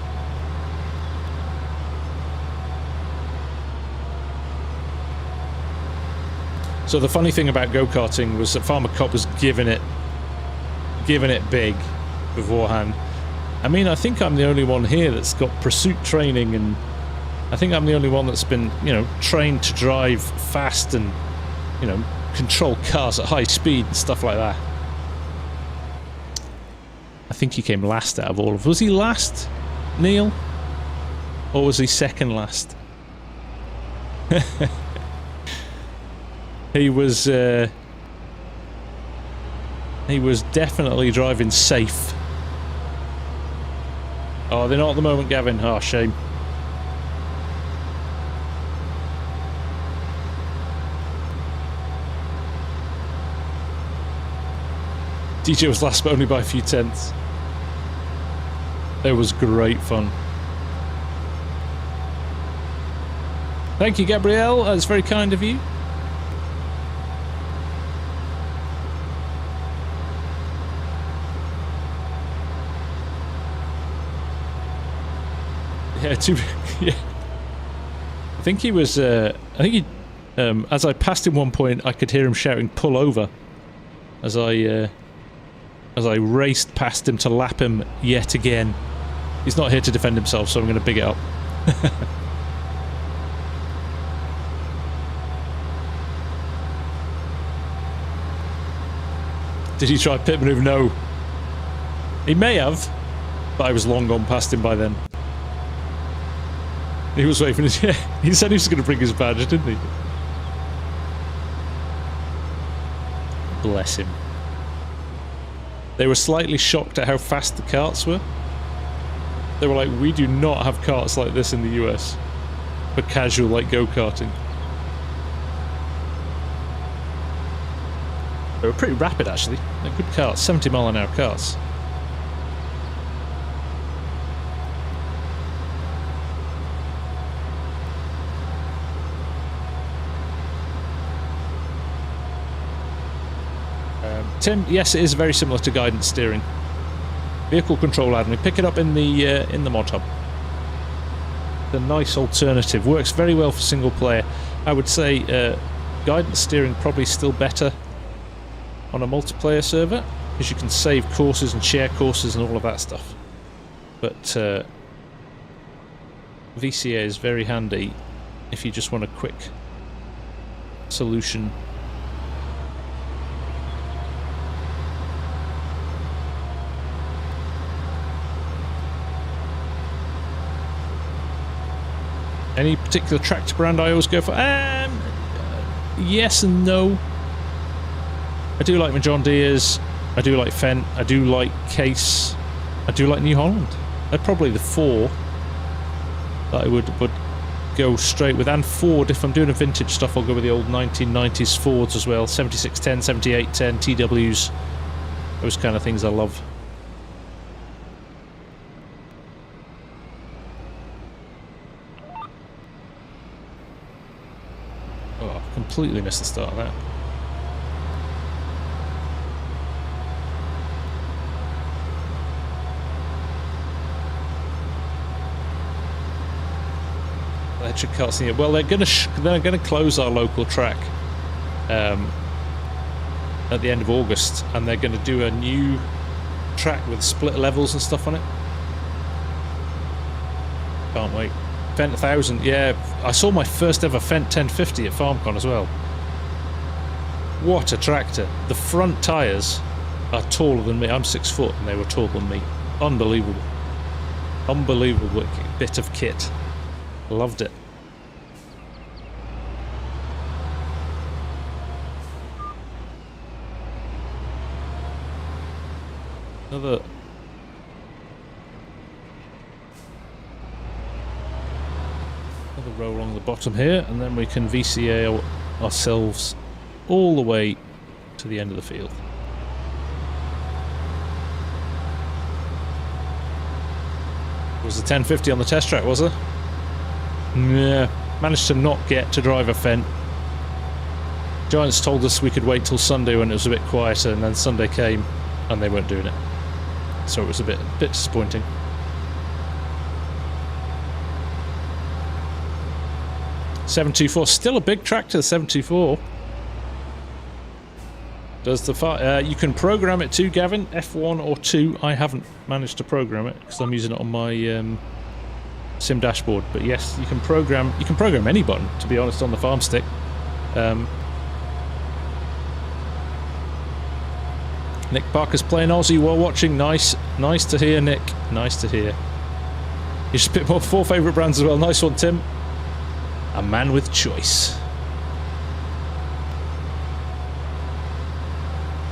So the funny thing about go-karting was that Farmer Cop was giving it big beforehand. I mean, I think I'm the only one here that's got pursuit training, and I think I'm the only one that's been, you know, trained to drive fast and, you know, control cars at high speed and stuff like that. I think he came last out of all of... Was he last, Neil? Or was he second last? He was definitely driving safe. Oh, they're not at the moment, Gavin. Oh, shame. DJ was last, but only by a few tenths. It was great fun. Thank you, Gabrielle. That's very kind of you. Yeah, yeah. I think he was. I think he. As I passed him one point, I could hear him shouting "pull over," as I raced past him to lap him yet again. He's not here to defend himself, so I'm going to big it up. Did he try pit maneuver? No. He may have, but I was long gone past him by then. He was waving his... Yeah, he said he was going to bring his badge, didn't he? Bless him. They were slightly shocked at how fast the carts were. They were like, we do not have carts like this in the US. For casual, like, go-karting. They were pretty rapid, actually. They're good carts. 70 mile an hour carts. Tim, yes, it is very similar to guidance steering. Vehicle control add-on. We pick it up in the mod hub. The nice alternative. Works very well for single player. I would say guidance steering probably still better on a multiplayer server, because you can save courses and share courses and all of that stuff. But VCA is very handy if you just want a quick solution. Any particular tractor brand I always go for? Yes and no. I do like my John Deere's, I do like Fendt, I do like Case, I do like New Holland. They're probably the four that I would go straight with. And Ford, if I'm doing a vintage stuff, I'll go with the old 1990s Fords as well. 7610, 7810, TWs, those kind of things I love. Oh, I completely missed the start of that. Electric carts in here. Well, they're gonna close our local track at the end of August, and they're gonna do a new track with split levels and stuff on it. Can't wait. Fendt 1000, yeah. I saw my first ever Fendt 1050 at FarmCon as well. What a tractor! The front tyres are taller than me. I'm 6 foot, and they were taller than me. Unbelievable. Unbelievable bit of kit. Loved it. Another row along the bottom here, and then we can VCA ourselves all the way to the end of the field. Was the 1050 on the test track, was there? Yeah, managed to not get to drive a Fendt. Giants told us we could wait till Sunday when it was a bit quieter, and then Sunday came and they weren't doing it. So it was a bit disappointing. .724, still a big tractor, the 724. Does the you can program it too, Gavin, F1 or 2. I haven't managed to program it because I'm using it on my sim dashboard. But yes, you can program any button, to be honest, on the farm stick. Nick Parker's playing Aussie while watching. Nice to hear, Nick. Nice to hear. You should pick more 4 favourite brands as well. Nice one, Tim. A man with choice.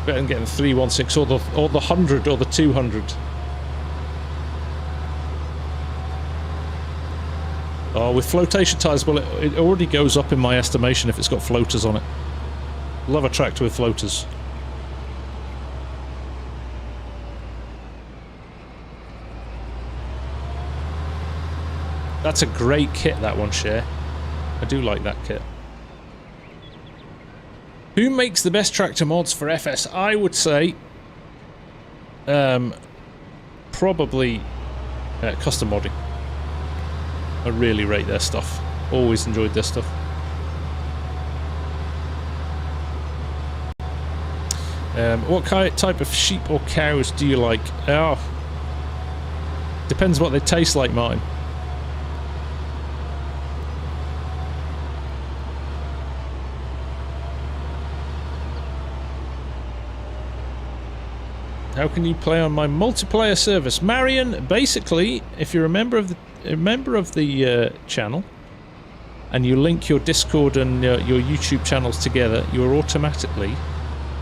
Better than getting 316 or the 100 or the 200. Oh, with flotation tyres, well, it already goes up in my estimation if it's got floaters on it. Love a tractor with floaters. That's a great kit, that one, Cher. I do like that kit. Who makes the best tractor mods for FS? I would say probably custom modding. I really rate their stuff. Always enjoyed their stuff. What type of sheep or cows do you like? Oh, depends what they taste like, Martin. How can you play on my multiplayer service? Marion, basically, if you're a member of the channel and you link your Discord and your YouTube channels together, you're automatically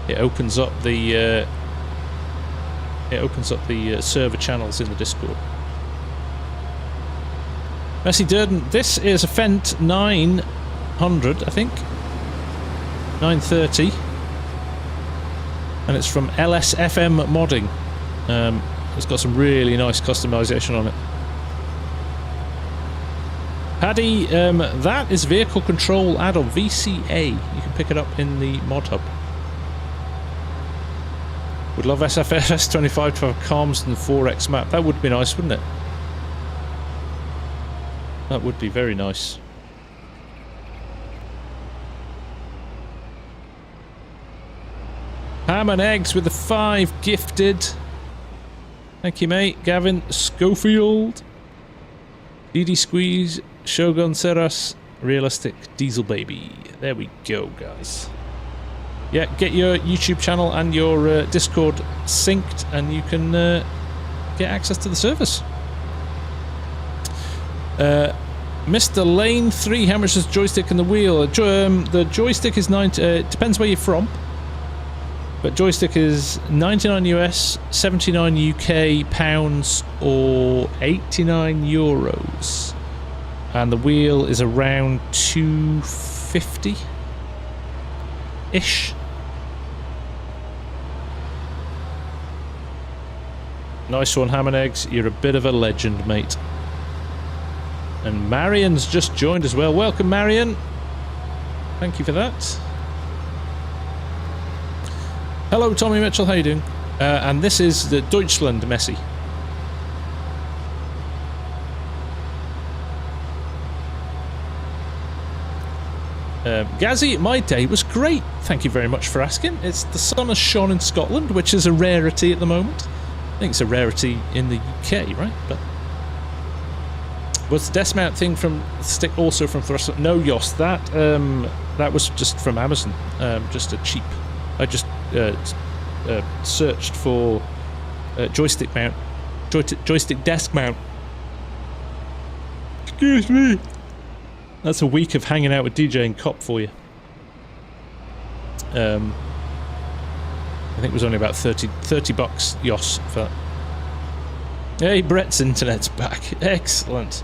it opens up the server channels in the Discord. Messi Durden, this is a Fendt 900, I think, 930. And it's from LSFM Modding. It's got some really nice customization on it. Paddy, that is Vehicle Control Add-on, VCA. You can pick it up in the Mod Hub. Would love SFS 25 to have Calms and 4X map. That would be nice, wouldn't it? That would be very nice. Ham and eggs with the 5 gifted. Thank you, mate. Gavin Schofield. DD Squeeze. Shogun Seras. Realistic Diesel Baby. There we go, guys. Yeah, get your YouTube channel and your Discord synced and you can get access to the service. Mr. Lane 3, how much is joystick and the wheel? The joystick is 90. Depends where you're from. But joystick is 99 US, 79 UK pounds, or 89 euros. And the wheel is around 250-ish. Nice one, Ham and Eggs. You're a bit of a legend, mate. And Marion's just joined as well. Welcome, Marion. Thank you for that. Hello, Tommy Mitchell, how you doing? And this is the Deutschland Messi. Gazzy, my day was great. Thank you very much for asking. The sun has shone in Scotland, which is a rarity at the moment. I think it's a rarity in the UK, right? But was the desk mount thing from stick also from Thrustmaster? No, Yoss, that was just from Amazon. Just a cheap. I just searched for joystick mount, joystick desk mount. Excuse me. That's a week of hanging out with DJ and Cop for you. I think it was only about 30 bucks, Yoss, for that. Hey, Brett's internet's back. Excellent.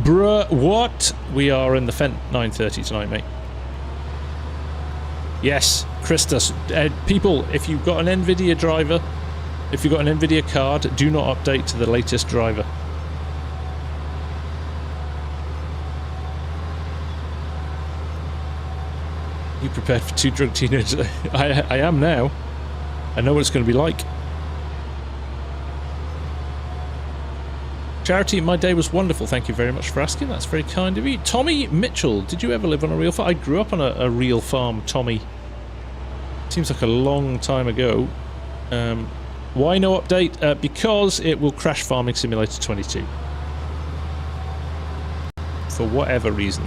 Bruh, what? We are in the Fent 930 tonight, mate. Yes, Christus. People, if you've got an NVIDIA driver, if you've got an NVIDIA card, do not update to the latest driver. You prepared for 2 drunk teenagers? I am now. I know what it's going to be like. Charity, my day was wonderful. Thank you very much for asking. That's very kind of you. Tommy Mitchell, did you ever live on a real farm? I grew up on a real farm, Tommy. Seems like a long time ago. Why no update? Because it will crash Farming Simulator 22. For whatever reason.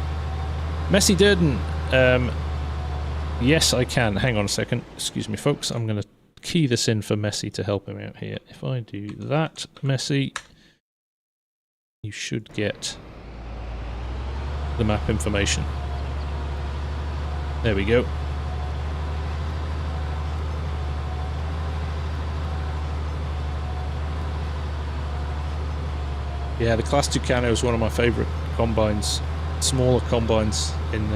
Messy Durden. Yes, I can. Hang on a second. Excuse me, folks. I'm going to key this in for Messy to help him out here. If I do that, Messy, you should get the map information. There we go. Yeah, the Class Tucano is one of my favourite combines. Smaller combines in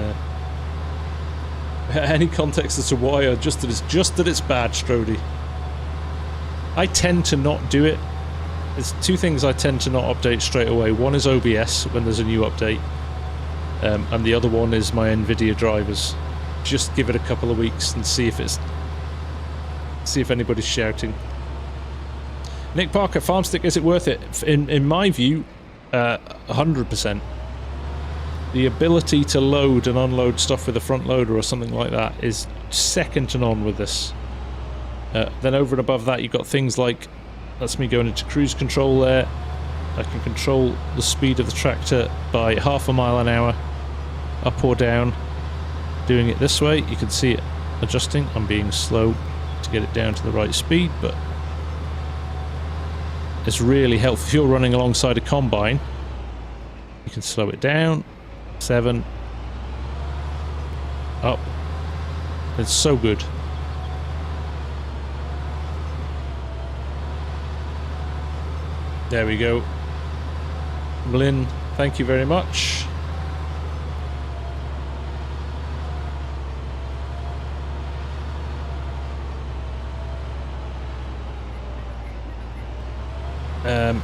any context as to why, or just that it's bad, Strody. I tend to not do it. There's 2 things I tend to not update straight away. One is OBS when there's a new update, and the other one is my NVIDIA drivers. Just give it a couple of weeks and see if anybody's shouting. Nick Parker, Farmstick, is it worth it? In my view, 100%. The ability to load and unload stuff with a front loader or something like that is second to none with this. Then over and above that, you've got things like, that's me going into cruise control there. I can control the speed of the tractor by ½ mile an hour, up or down. Doing it this way, you can see it adjusting. I'm being slow to get it down to the right speed, but it's really helpful. If you're running alongside a combine, you can slow it down. 7. Up. It's so good. There we go. Lynn, thank you very much.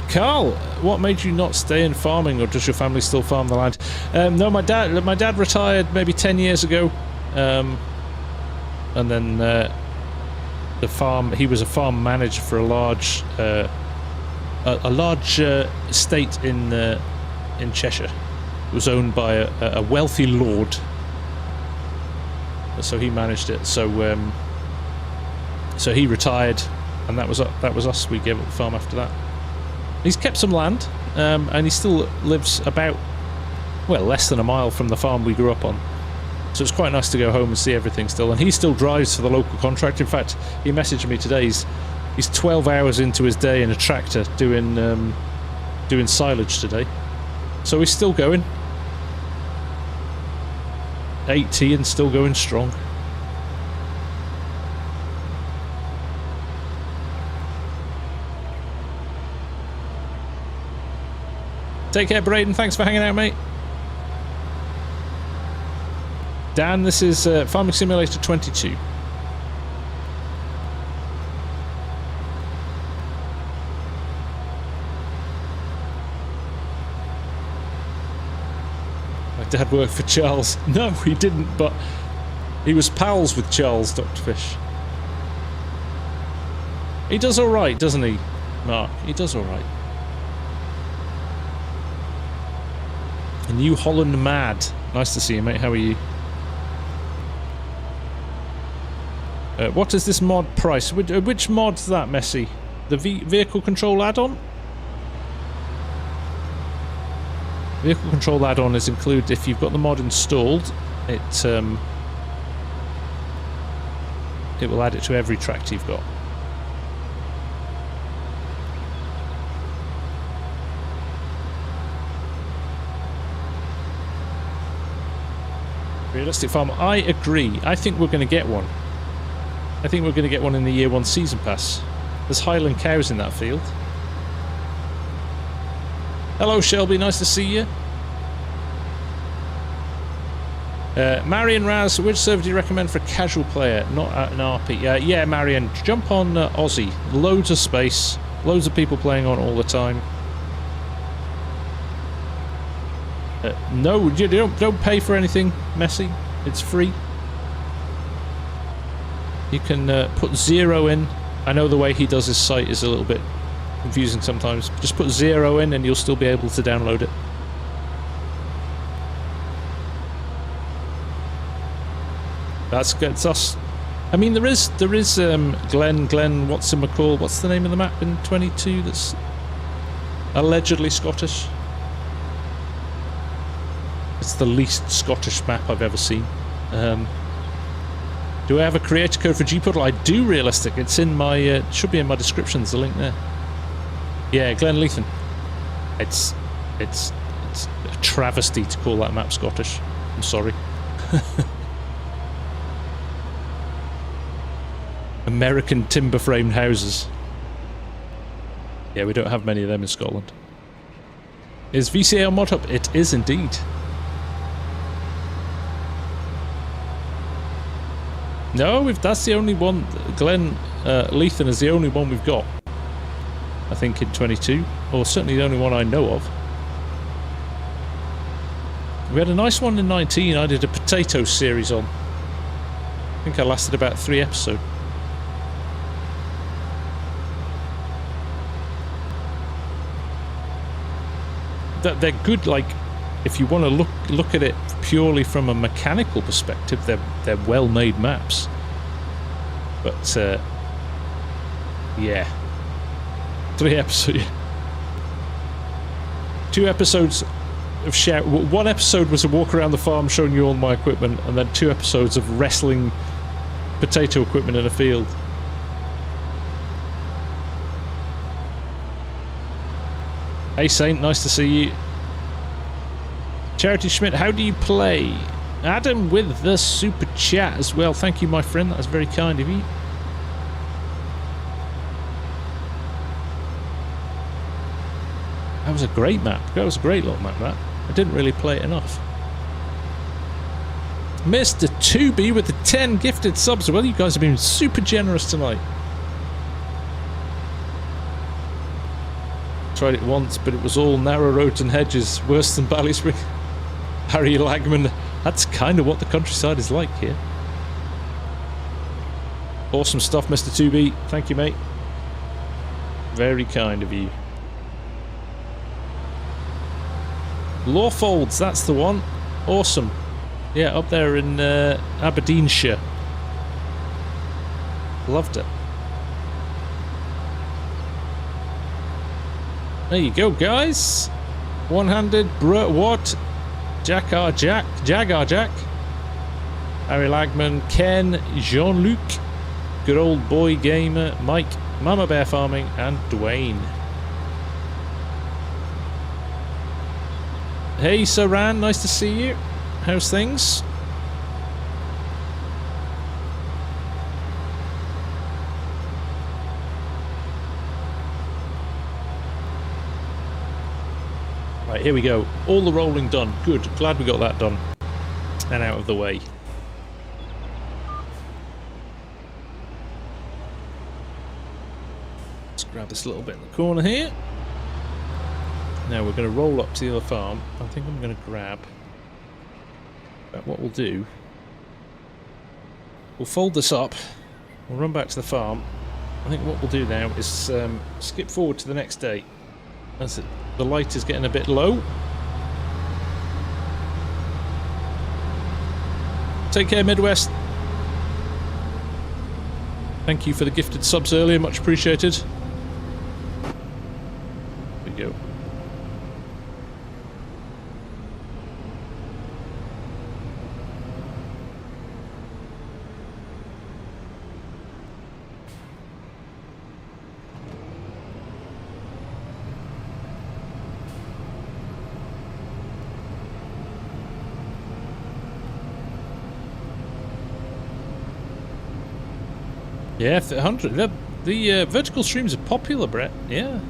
Carl, what made you not stay in farming, or does your family still farm the land? No, my dad retired maybe 10 years ago, and then the farm. He was a farm manager for a large estate in Cheshire. It was owned by a wealthy lord, so he managed it. So he retired, and that was us. We gave up the farm after that. He's kept some land, and he still lives about, well, less than a mile from the farm we grew up on. So it's quite nice to go home and see everything still. And he still drives for the local contractor. In fact, he messaged me today. He's 12 hours into his day in a tractor doing silage today. So he's still going. 80 and still going strong. Take care, Braden. Thanks for hanging out, mate. Dan, this is Farming Simulator 22. My dad worked for Charles. No, he didn't, but he was pals with Charles, Dr. Fish. He does alright, doesn't he, Mark? He does alright. New Holland Mad. Nice to see you, mate. How are you? What is this mod price? Which mod's that, Messy? The vehicle control add-on? Vehicle control add-on is included if you've got the mod installed. It will add it to every tractor you've got. Realistic Farm, I agree. I think we're going to get one. I think we're going to get one in the Year 1 Season Pass. There's Highland cows in that field. Hello, Shelby. Nice to see you. Marion Raz, which server do you recommend for a casual player, not an RP? Yeah, Marion, jump on Aussie. Loads of space, loads of people playing on all the time. No, you don't pay for anything, Messi. It's free. You can put 0 in. I know the way he does his site is a little bit confusing sometimes. Just put 0 in and you'll still be able to download it. That's good. It's us. I mean, there is Glenn, what's the name of the map in 22 that's allegedly Scottish? It's the least Scottish map I've ever seen. Do I have a creator code for Gportal? I do, Realistic. It's in my, should be in my description, there's a link there. Yeah, Glenn Leithen. It's a travesty to call that map Scottish. I'm sorry. American timber-framed houses. Yeah, we don't have many of them in Scotland. Is VCA on mod up? It is indeed. No, that's the only one. Glenn Leithen is the only one we've got. I think in 22, or certainly the only one I know of. We had a nice one in 19. I did a potato series on. I think I lasted about 3 episodes. They're good, like, if you want to look at it purely from a mechanical perspective, they're well-made maps. But yeah, 3 episodes, 2 episodes of share. 1 episode was a walk around the farm showing you all my equipment, and then 2 episodes of wrestling potato equipment in a field. Hey Saint, nice to see you. Charity Schmidt, how do you play? Adam with the super chat as well. Thank you, my friend. That's very kind of you. That was a great map. That was a great little map, that. I didn't really play it enough. Mr. 2B with the 10 gifted subs. Well, you guys have been super generous tonight. Tried it once, but it was all narrow roads and hedges, worse than Ballyspring. Harry Lagman, that's kind of what the countryside is like here. Awesome stuff, Mr. 2B. Thank you, mate. Very kind of you. Lawfolds, that's the one. Awesome. Yeah, up there in Aberdeenshire. Loved it. There you go, guys. One-handed, what? Jagar Jack. Harry Lagman, Ken, Jean-Luc, good old boy gamer, Mike, Mama Bear Farming, and Dwayne. Hey, Saran, nice to see you. How's things? Right, here we go. All the rolling done. Good. Glad we got that done. And out of the way. Let's grab this little bit in the corner here. Now we're going to roll up to the other farm. I think I'm going to grab... But what we'll do... We'll fold this up. We'll run back to the farm. I think what we'll do now is skip forward to the next day. That's it. The light is getting a bit low. Take care, Midwest. Thank you for the gifted subs earlier, much appreciated. There we go. Yeah, 100. The vertical streams are popular, Brett. Yeah.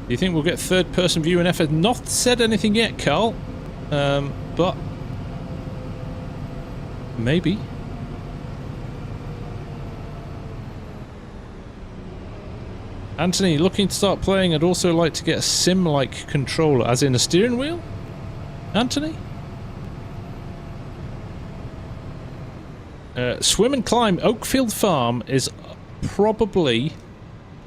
Do you think we'll get third-person view in FS? Not said anything yet, Carl. But maybe. Anthony, looking to start playing. I'd also like to get a sim-like controller, as in a steering wheel? Anthony? Swim and Climb Oakfield Farm is probably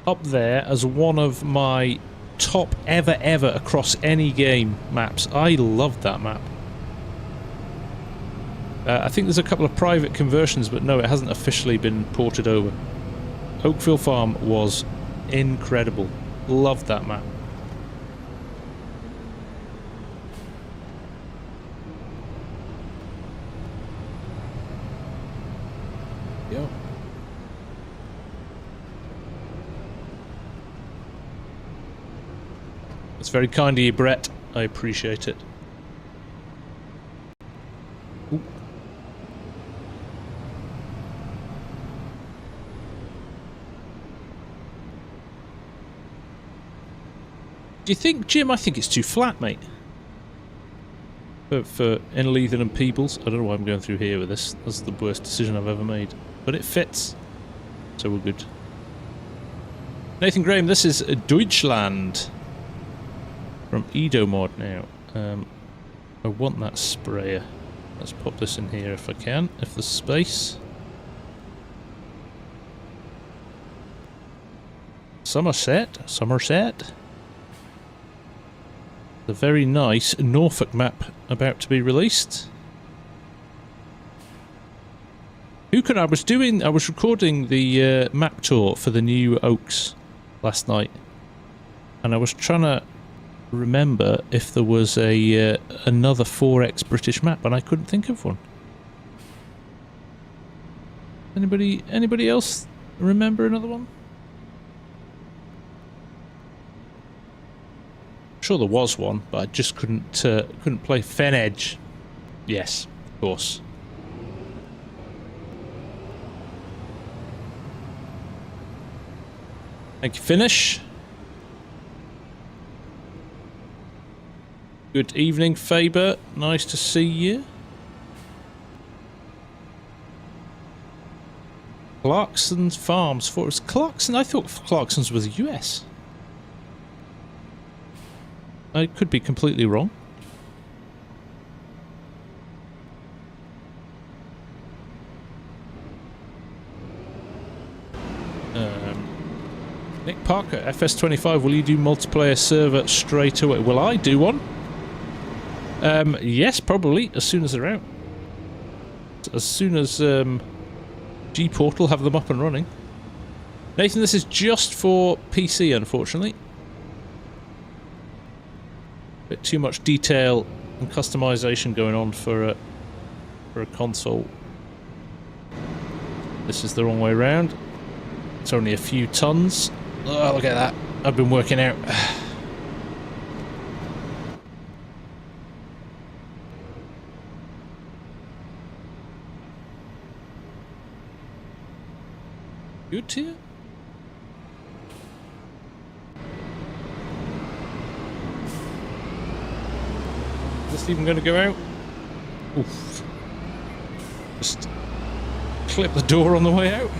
up there as one of my top ever across any game maps. I loved that map. I think there's a couple of private conversions, but no, it hasn't officially been ported over. Oakfield Farm was incredible. Loved that map. Yo. It's very kind of you, Brett. I appreciate it. Ooh. Do you think, Jim? I think it's too flat, mate. For Inleathen and Peebles. I don't know why I'm going through here with this. That's the worst decision I've ever made. But it fits. So we're good. Nathan Graham, this is Deutschland. From Edomod now. I want that sprayer. Let's pop this in here if I can. If there's space. Somerset. The very nice Norfolk map about to be released. I was recording the map tour for the new Oaks last night, and I was trying to remember if there was another 4X British map, and I couldn't think of one. Anybody else remember another one? Sure there was one, but I just couldn't play Fen Edge. Yes, of course. Thank you, Finish. Good evening, Faber. Nice to see you. Clarkson's Farms. Clarkson? I thought Clarkson's was the US. I could be completely wrong. Nick Parker, FS25, will you do multiplayer server straight away? Will I do one? Yes, probably, as soon as they're out. As soon as G-Portal have them up and running. Nathan, this is just for PC, unfortunately. Bit too much detail and customization going on for a console. This is the wrong way around. It's only a few tons. Oh, look at that. I've been working out. Good here? Is this even going to go out? Oof. Just clip the door on the way out.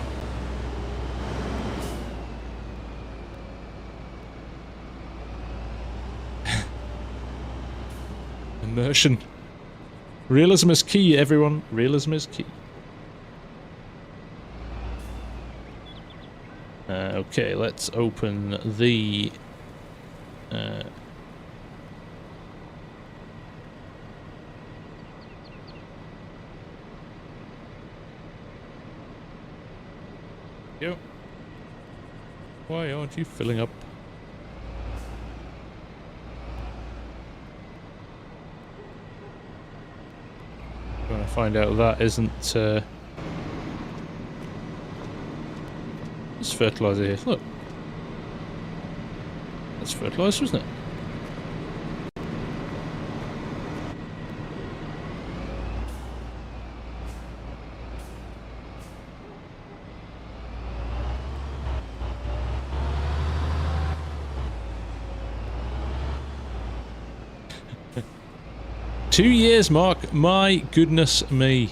Immersion. Realism is key, everyone. Realism is key. Okay, let's open the... Go. Why aren't you filling up? Trying to find out that isn't this fertilizer here. Look, that's fertilizer, isn't it? 2 years, Mark. My goodness me.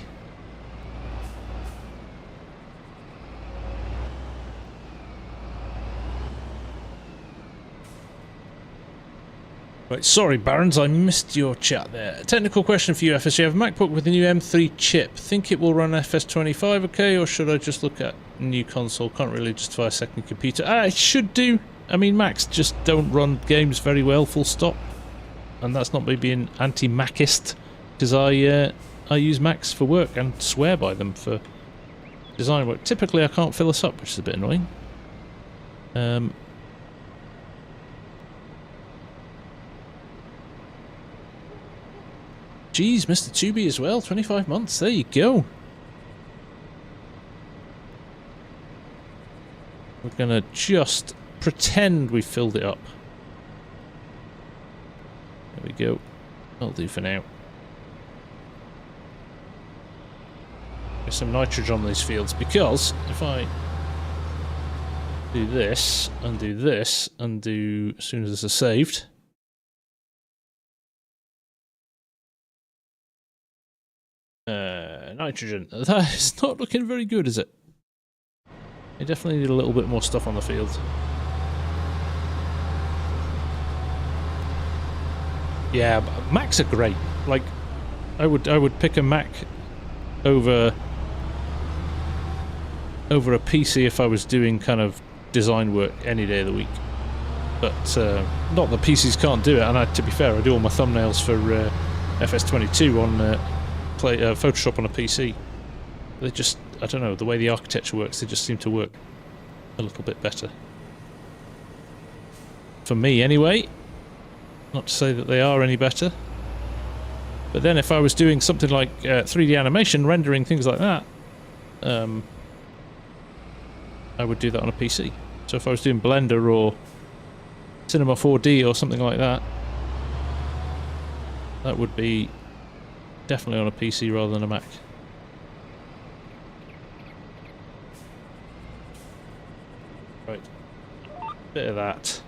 Right, sorry, Barons, I missed your chat there. Technical question for you, FS. You have a MacBook with the new M3 chip. Think it will run FS25 okay, or should I just look at a new console? Can't really justify a second computer. It should do. I mean, Macs just don't run games very well, full stop. And that's not me being anti-Macist, because I use Macs for work and swear by them for design work. Typically, I can't fill this up, which is a bit annoying. Geez, Mr. Tubi as well, 25 months, there you go. We're gonna just pretend we filled it up. There we go. That'll do for now. Get some nitrogen on these fields, because if I do this, and do this, and do, as soon as this is saved, nitrogen. That is not looking very good, is it? I definitely need a little bit more stuff on the field. Yeah, Macs are great. Like, I would pick a Mac over a PC if I was doing kind of design work any day of the week. But not that PCs can't do it. And to be fair, I do all my thumbnails for FS22 on Photoshop on a PC. They just, I don't know, the way the architecture works, they just seem to work a little bit better. For me, anyway. Not to say that they are any better. But then if I was doing something like 3D animation, rendering, things like that, I would do that on a PC. So if I was doing Blender or Cinema 4D or something like that, that would be definitely on a PC rather than a Mac. Right. Bit of that.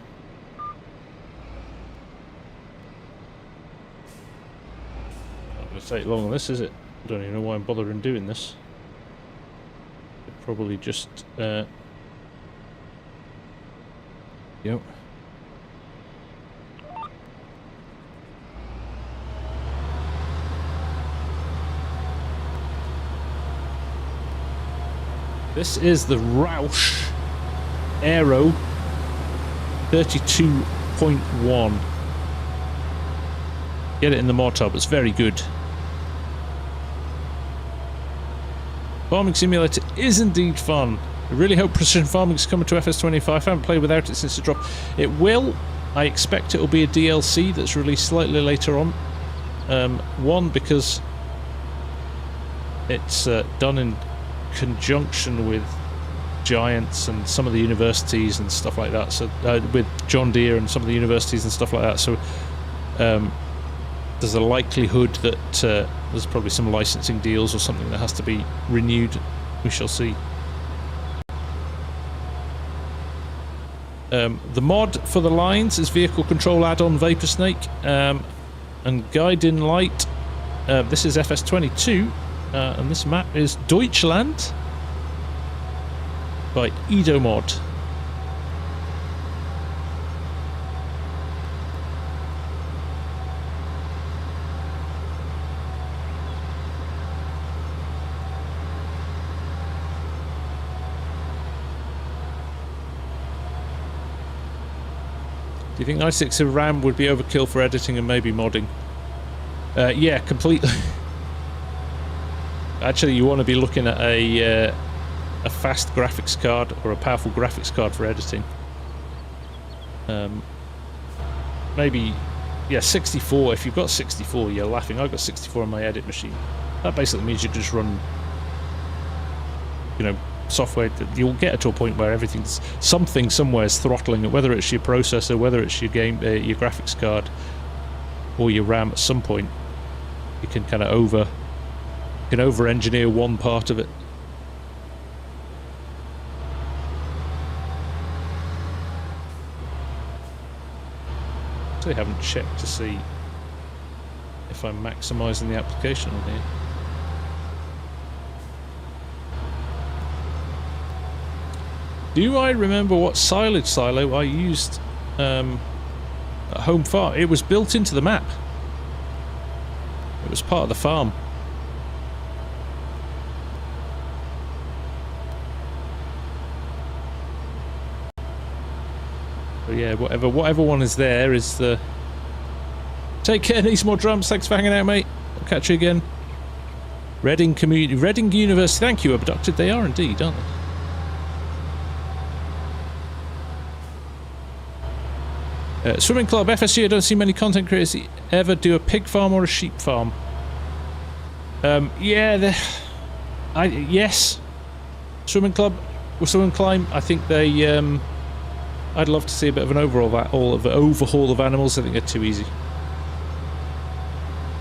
Not going to take long on this, is it? I don't even know why I'm bothering doing this. Could probably just... Yep. This is the Roush Aero 32.1. Get it in the mod tub, it's very good. Farming Simulator is indeed fun. I really hope Precision Farming is coming to FS25. I haven't played without it since it dropped. It will. I expect it will be a DLC that's released slightly later on. One, because it's done in conjunction with Giants and some of the universities and stuff like that, so with John Deere and some of the universities and stuff like that, so there's a likelihood that there's probably some licensing deals or something that has to be renewed. We shall see. The mod for the lines is vehicle control add-on Vapor Snake and Guiding Light. This is FS22. And this map is Deutschland by Edomod. Do you think 96 of RAM would be overkill for editing and maybe modding? Yeah, completely. Actually, you want to be looking at a fast graphics card or a powerful graphics card for editing. Maybe, yeah, 64. If you've got 64, you're laughing. I've got 64 on my edit machine. That basically means you can just run, you know, software. You'll get to a point where everything's something somewhere is throttling it, whether it's your processor, whether it's your game, your graphics card, or your RAM. At some point, you can kind of over-engineer one part of it. I haven't checked to see if if I'm maximising the application on here. Do I remember what silage silo I used at home farm? It was built into the map. It was part of the farm. But yeah, whatever one is there is the... Take care, needs more drums. Thanks for hanging out, mate. I'll catch you again. Reading Community... Reading University. Thank you, Abducted. They are indeed, aren't they? Swimming Club, FSG. I don't see many content creators ever do a pig farm or a sheep farm. Yeah, yes. Swimming Club, or Swim and Climb, I think they... I'd love to see a bit of an overhaul of animals. I think they're too easy.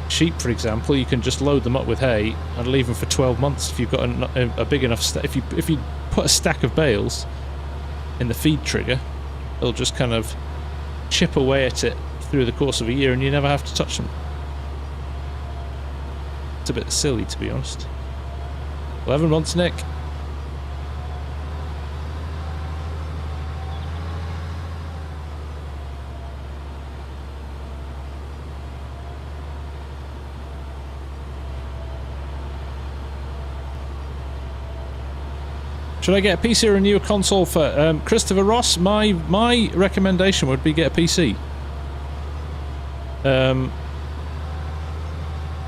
Sheep, for example, you can just load them up with hay and leave them for 12 months if you've got a big enough... If you put a stack of bales in the feed trigger, they'll just kind of chip away at it through the course of a year and you never have to touch them. It's a bit silly, to be honest. 11 months, Nick. Should I get a PC or a newer console for Christopher Ross? My recommendation would be get a PC.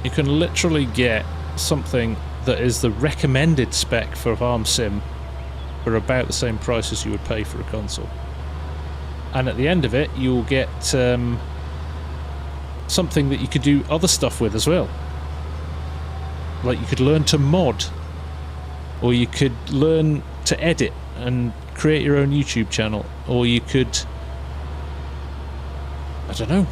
You can literally get something that is the recommended spec for FarmSim for about the same price as you would pay for a console. And at the end of it, you'll get something that you could do other stuff with as well. Like you could learn to mod. Or you could learn to edit and create your own YouTube channel. Or you could... I don't know.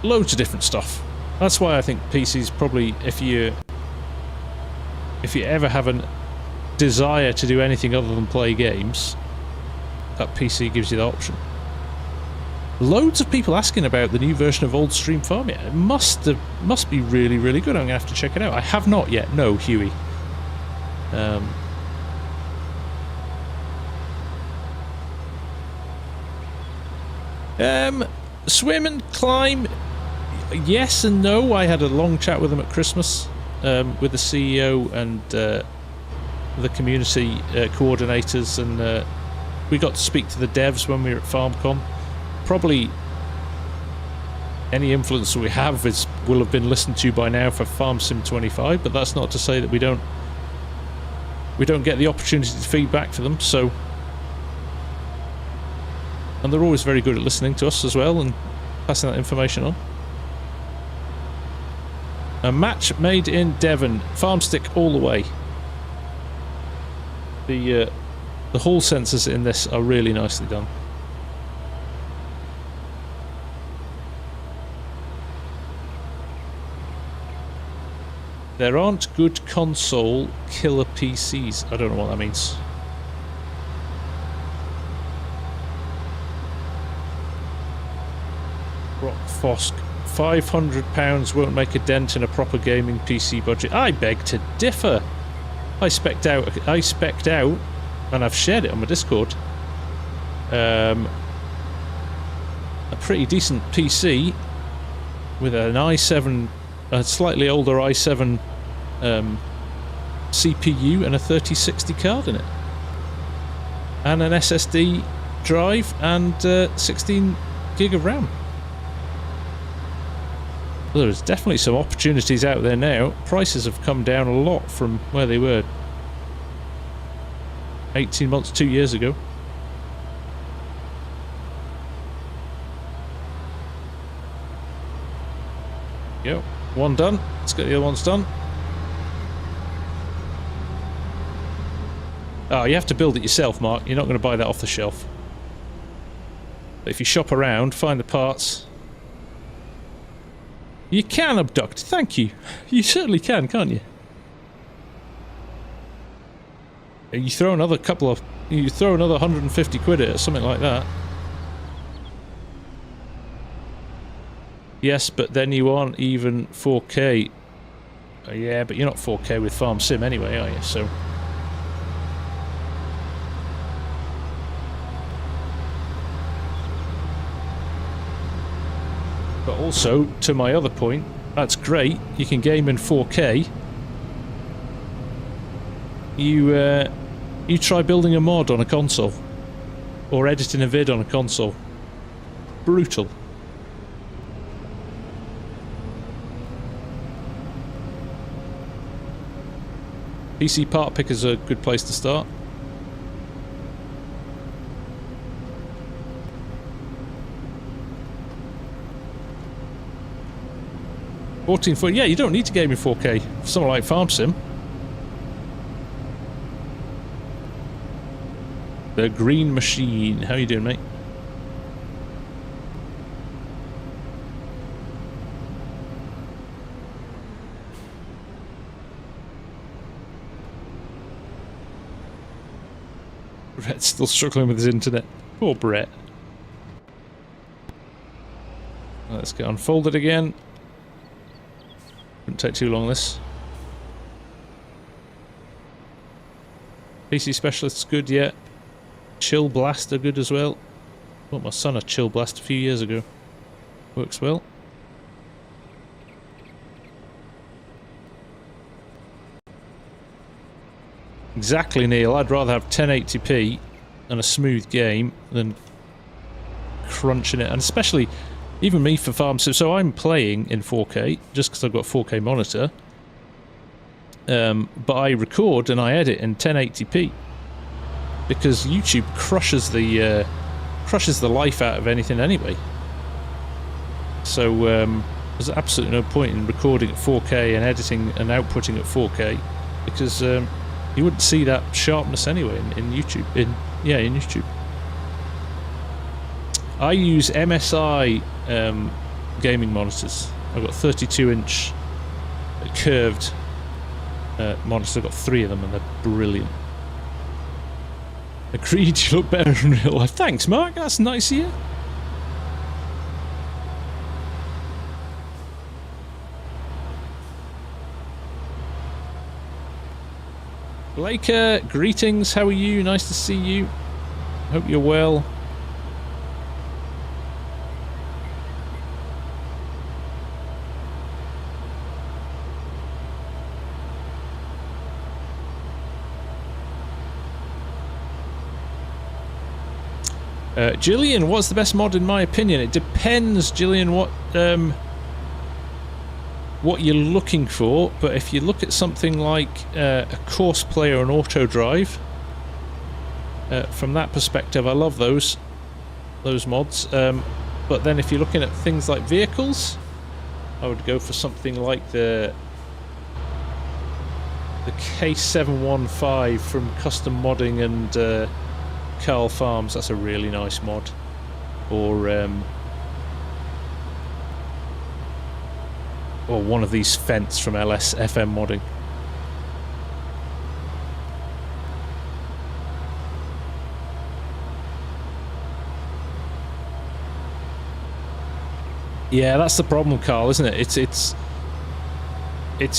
Loads of different stuff. That's why I think PC's probably, if you ever have a desire to do anything other than play games, that PC gives you the option. Loads of people asking about the new version of Old Stream Farm. It must be really, really good. I'm going to have to check it out. I have not yet. No, Huey. Swim and Climb, yes and no. I had a long chat with them at Christmas, with the CEO and the community coordinators, and we got to speak to the devs when we were at FarmCon. Probably any influence that we have will have been listened to by now for FarmSim 25, but that's not to say that we don't get the opportunity to feed back to them. So, and they're always very good at listening to us as well and passing that information on. A match made in Devon, farm stick all the way. The hall sensors in this are really nicely done. There aren't good console killer PCs. I don't know what that means. Rock Fosk. £500 won't make a dent in a proper gaming PC budget. I beg to differ. I spec'd out, and I've shared it on my Discord, a pretty decent PC with an i7, a slightly older i7 CPU and a 3060 card in it, and an SSD drive and 16 gig of RAM. Well, there's definitely some opportunities out there now. Prices have come down a lot from where they were 18 months, 2 years ago. Yep, one done. Let's get the other ones done. Oh, you have to build it yourself, Mark. You're not going to buy that off the shelf. But if you shop around, find the parts. You can abduct. Thank you. You certainly can, can't you? You throw another you throw another 150 quid at it or something like that. Yes, but then you aren't even 4K. Yeah, but you're not 4K with FarmSim anyway, are you? So... But also, to my other point, that's great. You can game in 4K. You try building a mod on a console. Or editing a vid on a console. Brutal. PC part picker's a good place to start. $14. Yeah, you don't need to game in 4K for something like FarmSim. The Green Machine. How you doing, mate? Brett's still struggling with his internet. Poor Brett. Let's get unfolded again. Wouldn't take too long, this. PC Specialist's good, yeah. Chill Blaster good as well. Bought my son a Chill Blast a few years ago. Works well. Exactly, Neil. I'd rather have 1080p and a smooth game than crunching it. And especially, even me for FarmSim. So I'm playing in 4K just because I've got a 4K monitor. But I record and I edit in 1080p because YouTube crushes the life out of anything anyway. So there's absolutely no point in recording at 4K and editing and outputting at 4K because you wouldn't see that sharpness anyway in YouTube. In YouTube. I use MSI gaming monitors. I've got 32-inch curved monitors. I've got 3 of them and they're brilliant. Agreed, you look better in real life. Thanks, Mark. That's nice of you. Blaker, greetings. How are you? Nice to see you. Hope you're well. Gillian, what's the best mod in my opinion? It depends, Gillian, what you're looking for, but if you look at something like a course player and auto drive, from that perspective I love those mods, but then if you're looking at things like vehicles, I would go for something like the K715 from Custom Modding and Carl Farms. That's a really nice mod. Or one of these Fence from LS FM Modding. Yeah, that's the problem, Carl, isn't it? It's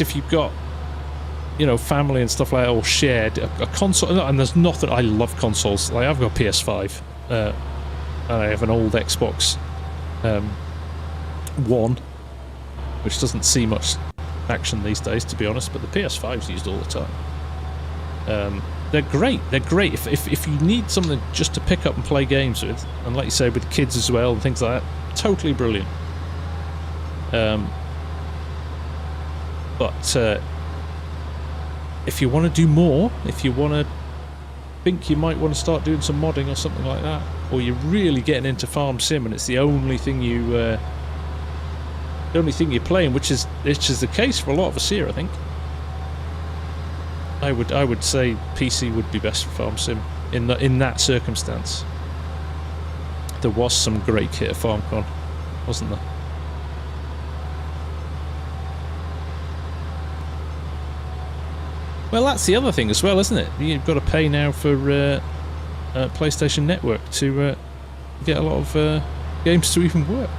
if you've got, you know, family and stuff like that, or shared a console, and there's nothing. I love consoles. Like I've got PS5, and I have an old Xbox One, which doesn't see much action these days, to be honest. But the PS5's used all the time. They're great. They're great if you need something just to pick up and play games with, and like you say, with kids as well and things like that. Totally brilliant. But if you want to do more, if you want to think you might want to start doing some modding or something like that, or you're really getting into FarmSim and it's the only thing you're playing, which is the case for a lot of us here, I think. I would say PC would be best for FarmSim in that circumstance. There was some great kit at FarmCon, wasn't there? Well, that's the other thing as well, isn't it? You've got to pay now for PlayStation Network to get a lot of games to even work.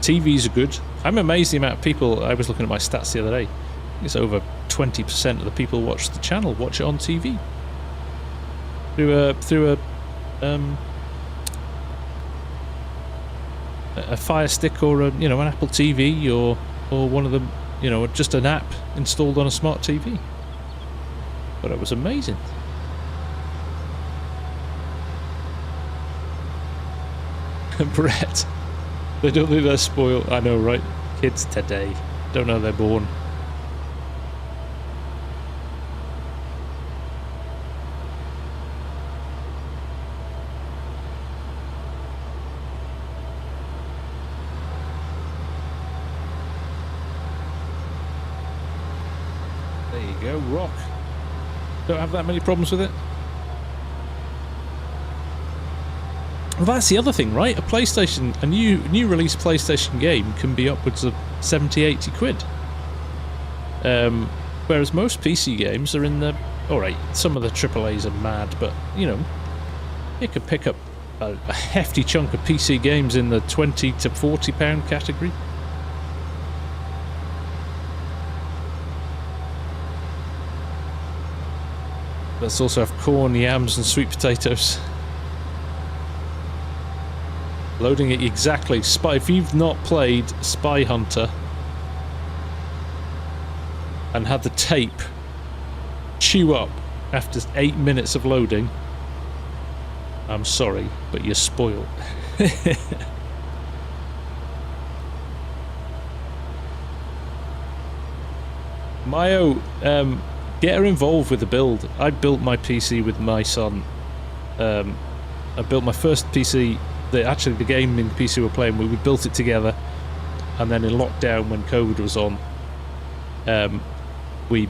TVs are good. I'm amazed the amount of people. I was looking at my stats the other day. It's over 20% of the people who watch the channel watch it on TV through a Fire Stick or a, you know, an Apple TV or one of them, you know, just an app installed on a smart TV. But it was amazing. Brett, they don't think they're spoiled. I know, right? Kids today don't know they're born. There you go, rock. Don't have that many problems with it. Well, that's the other thing, right? A PlayStation, a new release PlayStation game can be upwards of 70, 80 quid. Whereas most PC games are in the... Alright, some of the AAAs are mad, but, you know, you could pick up a hefty chunk of PC games in the £20 to £40 category. Let's also have corn, yams and sweet potatoes. Loading it exactly. If you've not played Spy Hunter and had the tape chew up after 8 minutes of loading, I'm sorry, but you're spoiled. Mayo, get her involved with the build. I built my PC with my son. I built my first PC. Actually, the gaming PC we're playing with, we built it together, and then in lockdown when COVID was on, we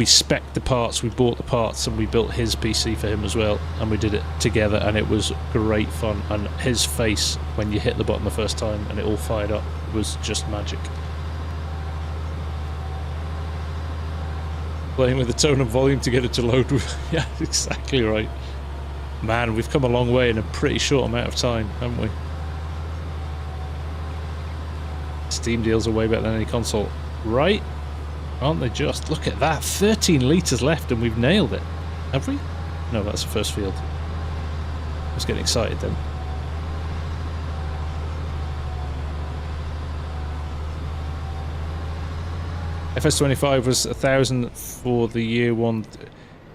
spec'd the parts, we bought the parts, and we built his PC for him as well, and we did it together, and it was great fun. And his face when you hit the button the first time and it all fired up was just magic. Playing with the tone and volume to get it to load. Yeah, exactly right. Man, we've come a long way in a pretty short amount of time, haven't we? Steam deals are way better than any console. Right? Aren't they just? Look at that. 13 litres left and we've nailed it. Have we? No, that's the first field. I was getting excited then. FS25 was 1,000 for the year one.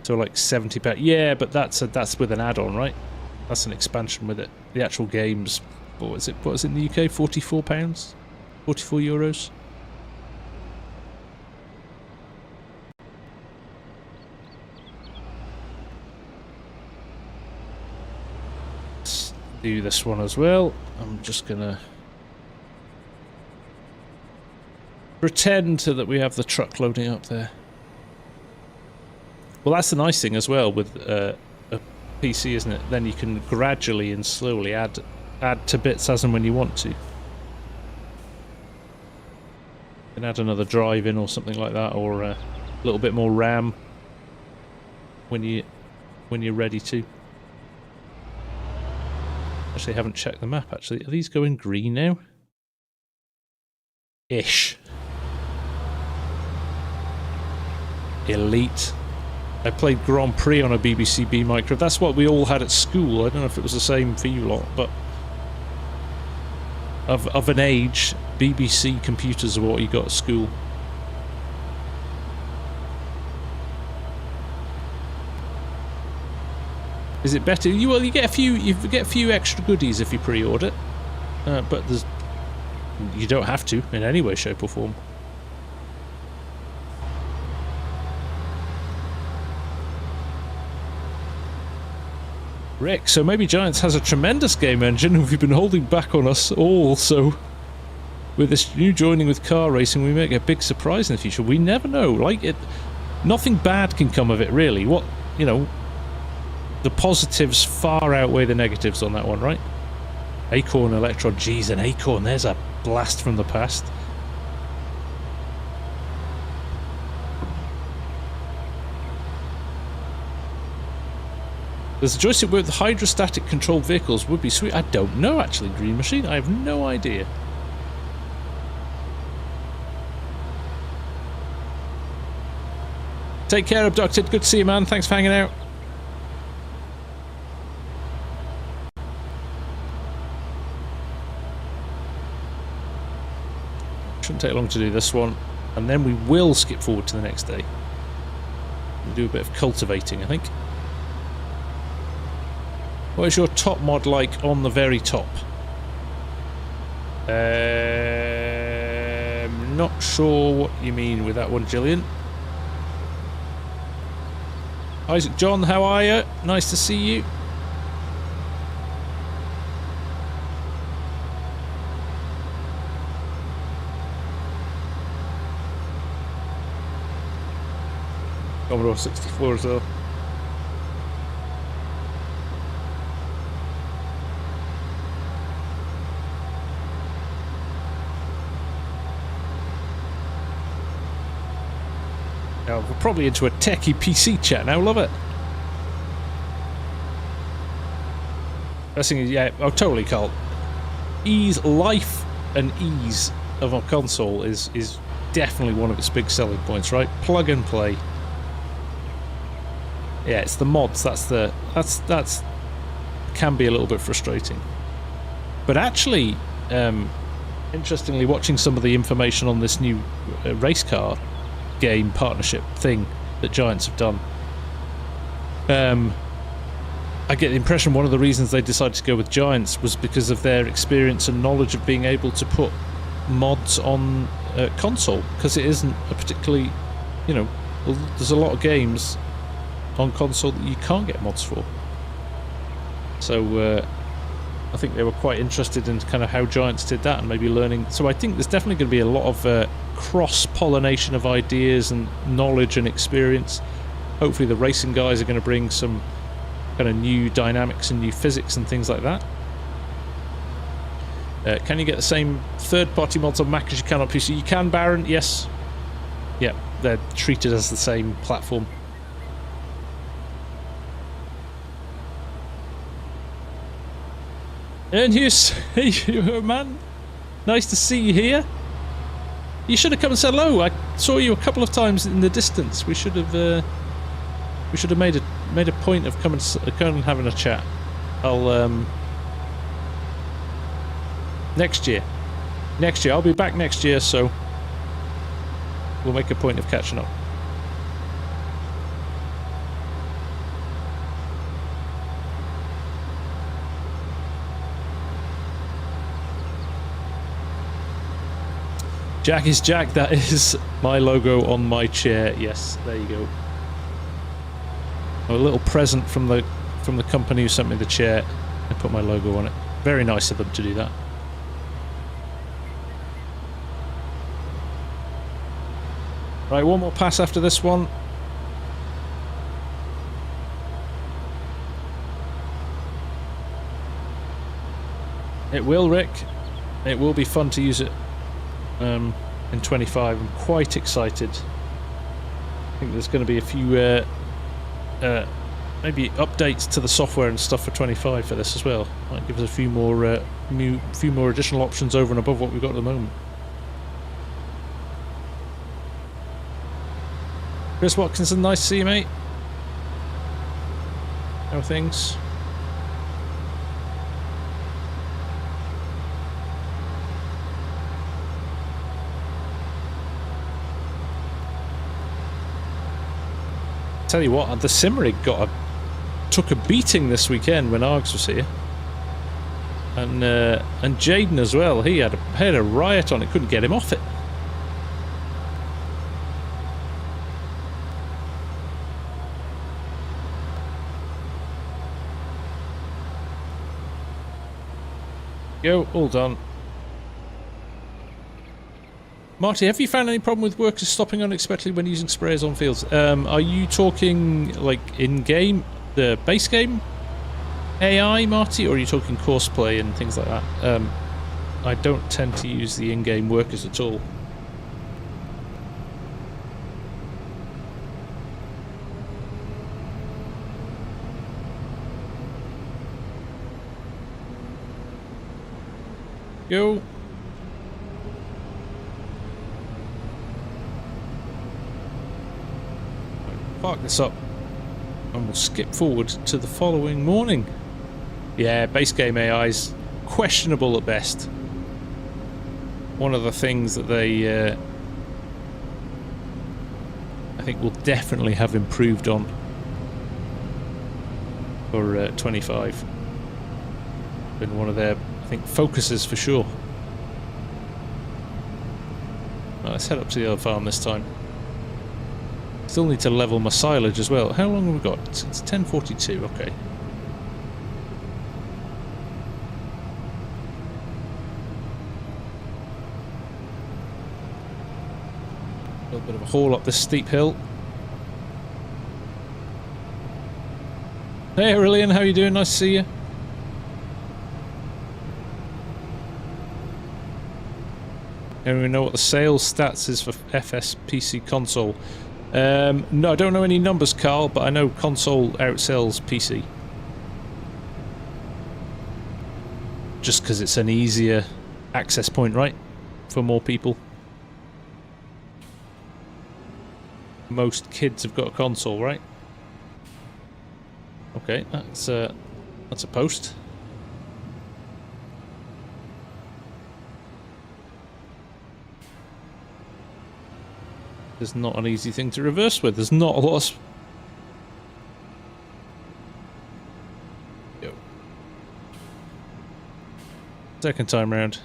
So like £70. Yeah, but that's with an add-on, right? That's an expansion with it. The actual game's, what was it in the UK? £44? 44 euros? Let's do this one as well. I'm just gonna pretend that we have the truck loading up there. Well, that's the nice thing as well with a PC, isn't it? Then you can gradually and slowly add to bits as and when you want to. You can add another drive in or something like that, or a little bit more RAM when you're ready to. Actually, I haven't checked the map. Actually, are these going green now? Ish. Elite. I played Grand Prix on a BBC B micro. That's what we all had at school. I don't know if it was the same for you lot, but of an age, BBC computers are what you got at school. Is it better? You get a few extra goodies if you pre-order, but you don't have to in any way, shape, or form. Rick, so maybe Giants has a tremendous game engine and we've been holding back on us all, so with this new joining with car racing we may get a big surprise in the future. We never know. Like, nothing bad can come of it, really. What, you know, the positives far outweigh the negatives on that one, right? Acorn Electron, geez, an Acorn, there's a blast from the past. There's a joystick with hydrostatic controlled vehicles would be sweet. I don't know, actually, Green Machine. I have no idea. Take care, Abducted. Good to see you, man. Thanks for hanging out. Shouldn't take long to do this one. And then we will skip forward to the next day. We'll do a bit of cultivating, I think. What is your top mod like on the very top? Not sure what you mean with that one, Gillian. Isaac John, how are you? Nice to see you. Commodore 64 as well. Now, we're probably into a techie PC chat now, love it. Best thing is, yeah, oh totally, Carl. Life and ease of a console is definitely one of its big selling points, right? Plug and play. Yeah, it's the mods. That's can be a little bit frustrating. But actually, interestingly, watching some of the information on this new race car game partnership thing that Giants have done, I get the impression one of the reasons they decided to go with Giants was because of their experience and knowledge of being able to put mods on console, because it isn't a particularly, you know, there's a lot of games on console that you can't get mods for. So I think they were quite interested in kind of how Giants did that and maybe learning. So I think there's definitely going to be a lot of cross-pollination of ideas and knowledge and experience. Hopefully the racing guys are going to bring some kind of new dynamics and new physics and things like that. Can you get the same third-party mods on Mac as you can on PC? You can, Baron, yes. Yeah, they're treated as the same platform. And here's you, man. Nice to see you here. You should have come and said hello. I saw you a couple of times in the distance. We should have made a point of coming and having a chat. I'll next year. I'll be back next year, so we'll make a point of catching up. Jack is Jack, that is my logo on my chair. Yes, there you go. A little present from the company who sent me the chair. I put my logo on it. Very nice of them to do that. Right, one more pass after this one. It will, Rick. It will be fun to use it. In 25, I'm quite excited. I think there's going to be a few maybe updates to the software and stuff for 25 for this as well. Might give us a few more additional options over and above what we've got at the moment. Chris Watkinson, nice to see you, mate. How are things? Tell you what, the Simrig took a beating this weekend when Args was here, and Jaden as well. He had a riot on it. Couldn't get him off it. Go, all done. Marty, have you found any problem with workers stopping unexpectedly when using sprayers on fields? Are you talking like in-game, the base game AI, Marty, or are you talking courseplay and things like that? I don't tend to use the in-game workers at all. Go. park this up and we'll skip forward to the following morning. Yeah, base game AI is questionable at best. One of the things that they, I think, will definitely have improved on for 25. Been one of their, I think, focuses for sure. Right, let's head up to the other farm this time. Still need to level my silage as well. How long have we got? It's 10:42, okay. A little bit of a haul up this steep hill. Hey Aurelian, how you doing? Nice to see you. And we know what the sales stats is for FS console. No, I don't know any numbers, Carl, but I know console outsells PC. Just because it's an easier access point, right? For more people. Most kids have got a console, right? Okay, that's a post. It's not an easy thing to reverse with. There's not a lot of... Yo. Second time round.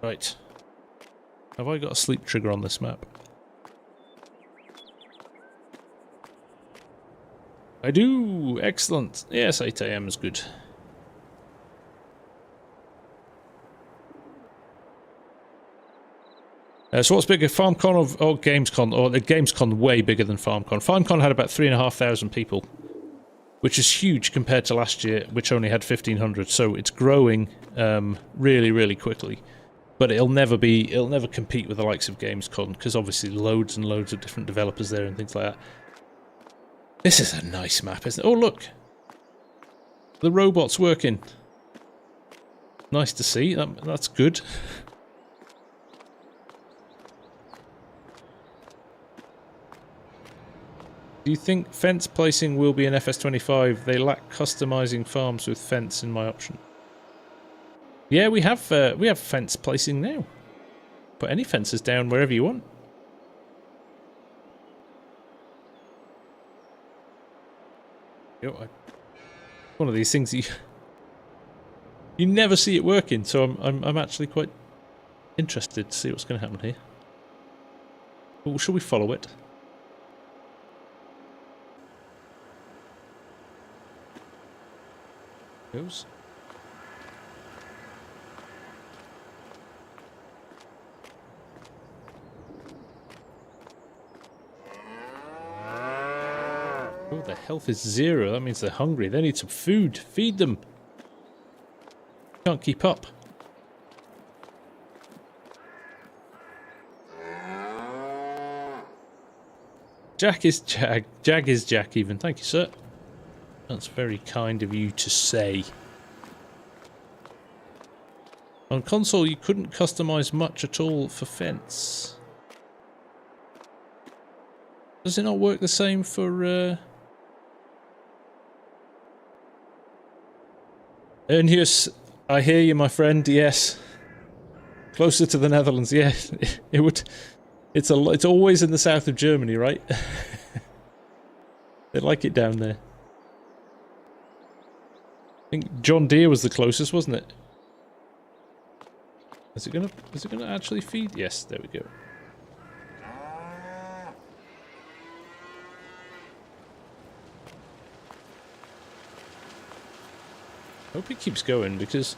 Right. Have I got a sleep trigger on this map? I do! Excellent! Yes, 8 AM is good. So what's bigger, FarmCon or GamesCon? Or the GamesCon way bigger than FarmCon. FarmCon had about 3,500 people, which is huge compared to last year, which only had 1,500. So it's growing really, really quickly. But it'll never compete with the likes of GamesCon, because obviously loads and loads of different developers there and things like that. This is a nice map, isn't it? Oh look, the robot's working. Nice to see. That's good. Do you think fence placing will be in FS25? They lack customizing farms with fence in my option. Yeah, we have fence placing now. Put any fences down wherever you want. One of these things you never see it working, so I'm actually quite interested to see what's going to happen here. Well, shall we follow it? Goes. Oh, their health is 0. That means they're hungry. They need some food. Feed them. Can't keep up. Jack is Jag. Jag is Jack even. Thank you, sir. That's very kind of you to say. On console, you couldn't customize much at all for fence. Does it not work the same for... Ernius, I hear you, my friend, yes. Closer to the Netherlands, yes. It would... It's always in the south of Germany, right? They like it down there. I think John Deere was the closest, wasn't it? Is it gonna actually feed? Yes, there we go. I hope it keeps going because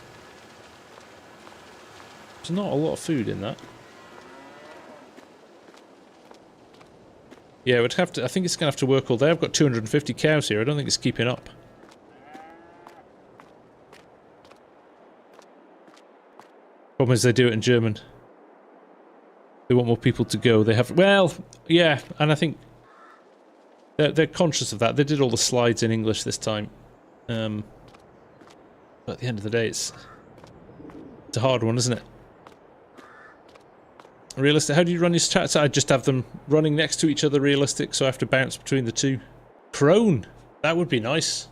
there's not a lot of food in that. Yeah, it would have to. I think it's gonna have to work all day. I've got 250 cows here. I don't think it's keeping up. Problem is they do it in German. They want more people to go. They have... Well, yeah, and I think they're conscious of that. They did all the slides in English this time. But at the end of the day, it's It's a hard one, isn't it? Realistic. How do you run your tractor? I just have them running next to each other realistic, so I have to bounce between the two. Prone. That would be nice.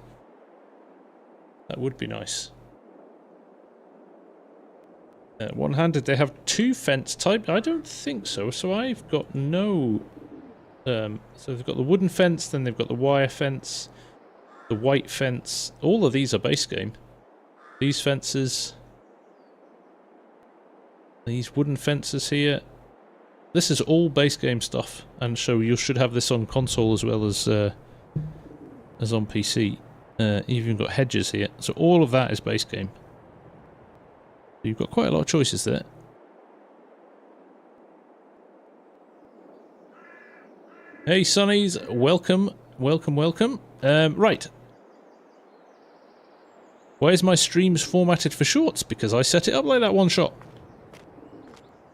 That would be nice. One-handed, they have two fence type. I don't think so. So I've got no... so they've got the wooden fence, then they've got the wire fence, the white fence. All of these are base game. These fences. These wooden fences here. This is all base game stuff. And so you should have this on console as well as on PC. You've even got hedges here. So all of that is base game. You've got quite a lot of choices there. Hey Sonnies, welcome, welcome, welcome. Right. Why is my streams formatted for shorts? Because I set it up like that one shot.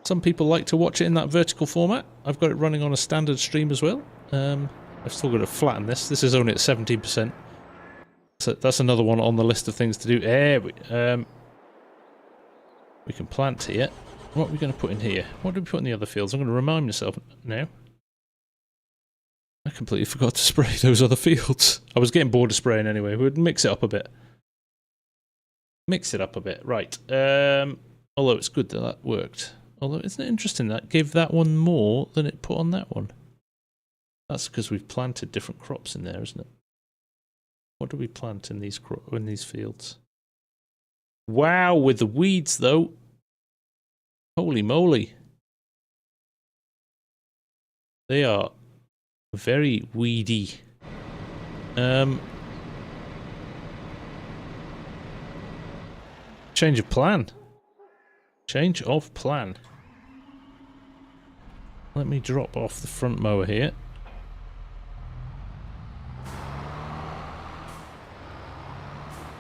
Some people like to watch it in that vertical format. I've got it running on a standard stream as well. I've still got to flatten this. This is only at 17%. So that's another one on the list of things to do. We can plant here. What are we going to put in here? What do we put in the other fields? I'm going to remind myself now. I completely forgot to spray those other fields. I was getting bored of spraying anyway. We'd mix it up a bit. Mix it up a bit. Right. Although it's good that that worked. Although, isn't it interesting that gave that one more than it put on that one? That's because we've planted different crops in there, isn't it? What do we plant in these fields? Wow, with the weeds though. Holy moly. They are very weedy. Change of plan. Change of plan. Let me drop off the front mower here.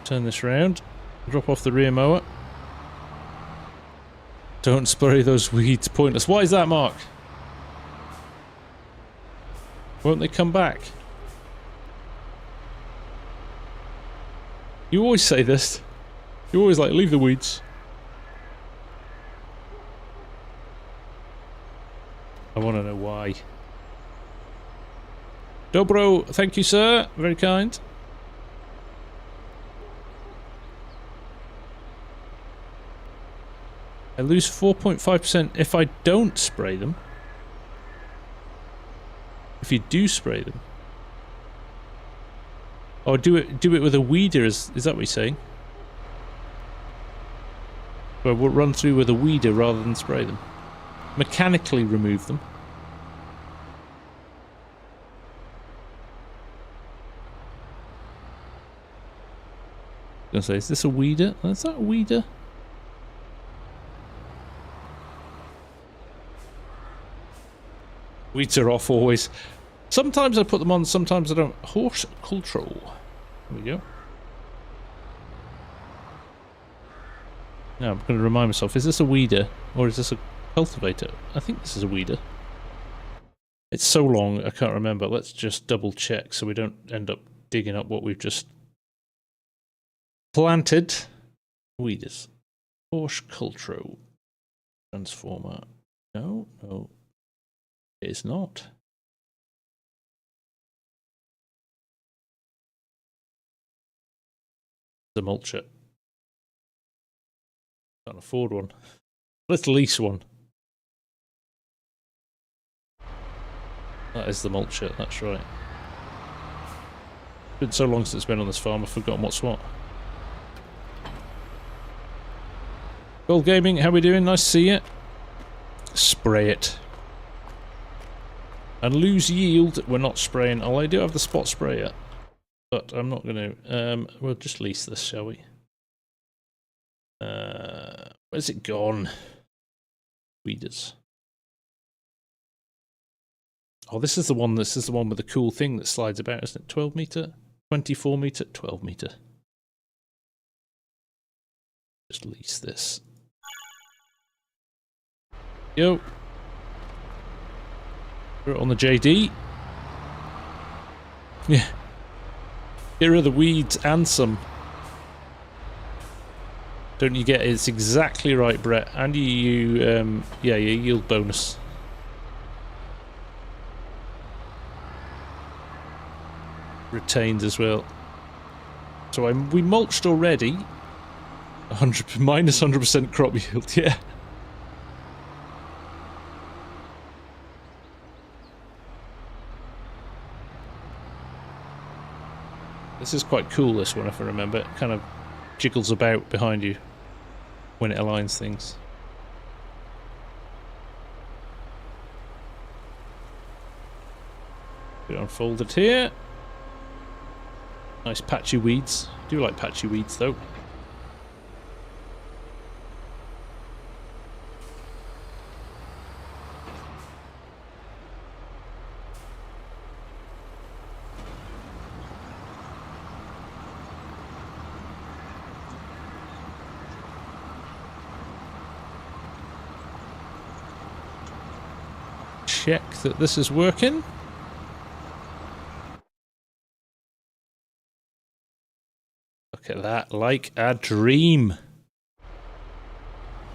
Turn this round. Drop off the rear mower. Don't spray those weeds. Pointless. Why is that, Mark? Won't they come back? You always say this. You always like, leave the weeds. I want to know why. Dobro, thank you, sir. Very kind. I lose 4.5% if I don't spray them. If you do spray them. Oh, do it with a weeder, is that what you're saying? Or we'll run through with a weeder rather than spray them. Mechanically remove them. I was gonna say, is this a weeder? Is that a weeder? Weeds are off always. Sometimes I put them on, sometimes I don't. Horticultural. There we go. Now I'm going to remind myself, is this a weeder or is this a cultivator? I think this is a weeder. It's so long, I can't remember. Let's just double check so we don't end up digging up what we've just planted. Weeders. Horticultural. Transformer. No, no. It is not. The mulcher. Can't afford one. Let's lease one. That is the mulcher, that's right. It's been so long since it's been on this farm, I've forgotten what's what. Gold Gaming, how we doing? Nice to see you. Spray it. And lose yield, we're not spraying. Oh, I do have the spot sprayer. But I'm not going to... we'll just lease this, shall we? Where's it gone? Weeders. Oh, this is the one with the cool thing that slides about, isn't it? 12 meter? 24 meter? 12 meter. Just lease this. Yo. Put it on the JD. Yeah. Get rid of the weeds and some. Don't you get it? It's exactly right, Brett. And yeah, your yield bonus. Retained as well. So we mulched already. Minus 100% crop yield, yeah. This is quite cool, this one, if I remember. It kind of jiggles about behind you when it aligns things. Get it unfolded here. Nice patchy weeds. I do like patchy weeds, though. Check that this is working. Look at that, like a dream.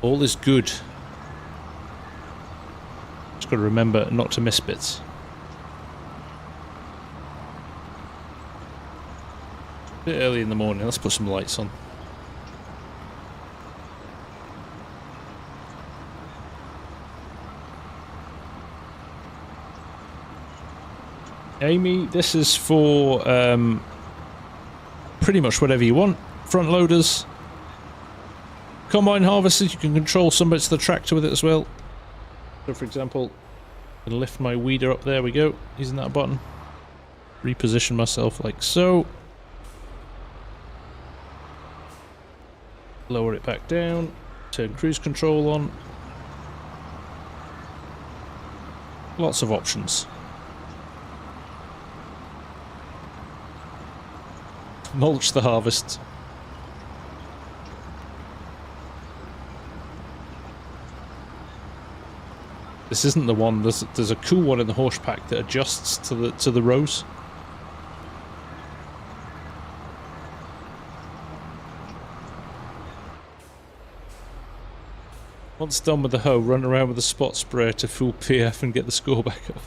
All is good. Just got to remember not to miss bits. A bit early in the morning, let's put some lights on. Amy, this is for pretty much whatever you want. Front loaders, combine harvesters, you can control some bits of the tractor with it as well. So for example, I can lift my weeder up, there we go, using that button. Reposition myself like so. Lower it back down, turn cruise control on. Lots of options. Mulch the harvest. This isn't the one. There's a cool one in the horse pack that adjusts to the rows. Once done with the hoe, run around with a spot sprayer to full PF and get the score back up.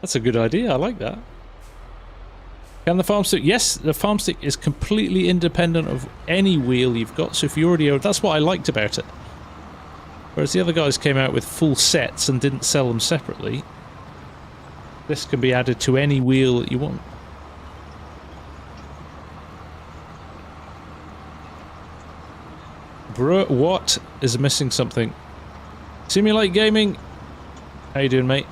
That's a good idea. I like that. Can the farm stick? Yes, the farm stick is completely independent of any wheel you've got. So if you already own, that's what I liked about it. Whereas the other guys came out with full sets and didn't sell them separately. This can be added to any wheel that you want. Bruh, what is missing something? Simulate Gaming. How you doing, mate?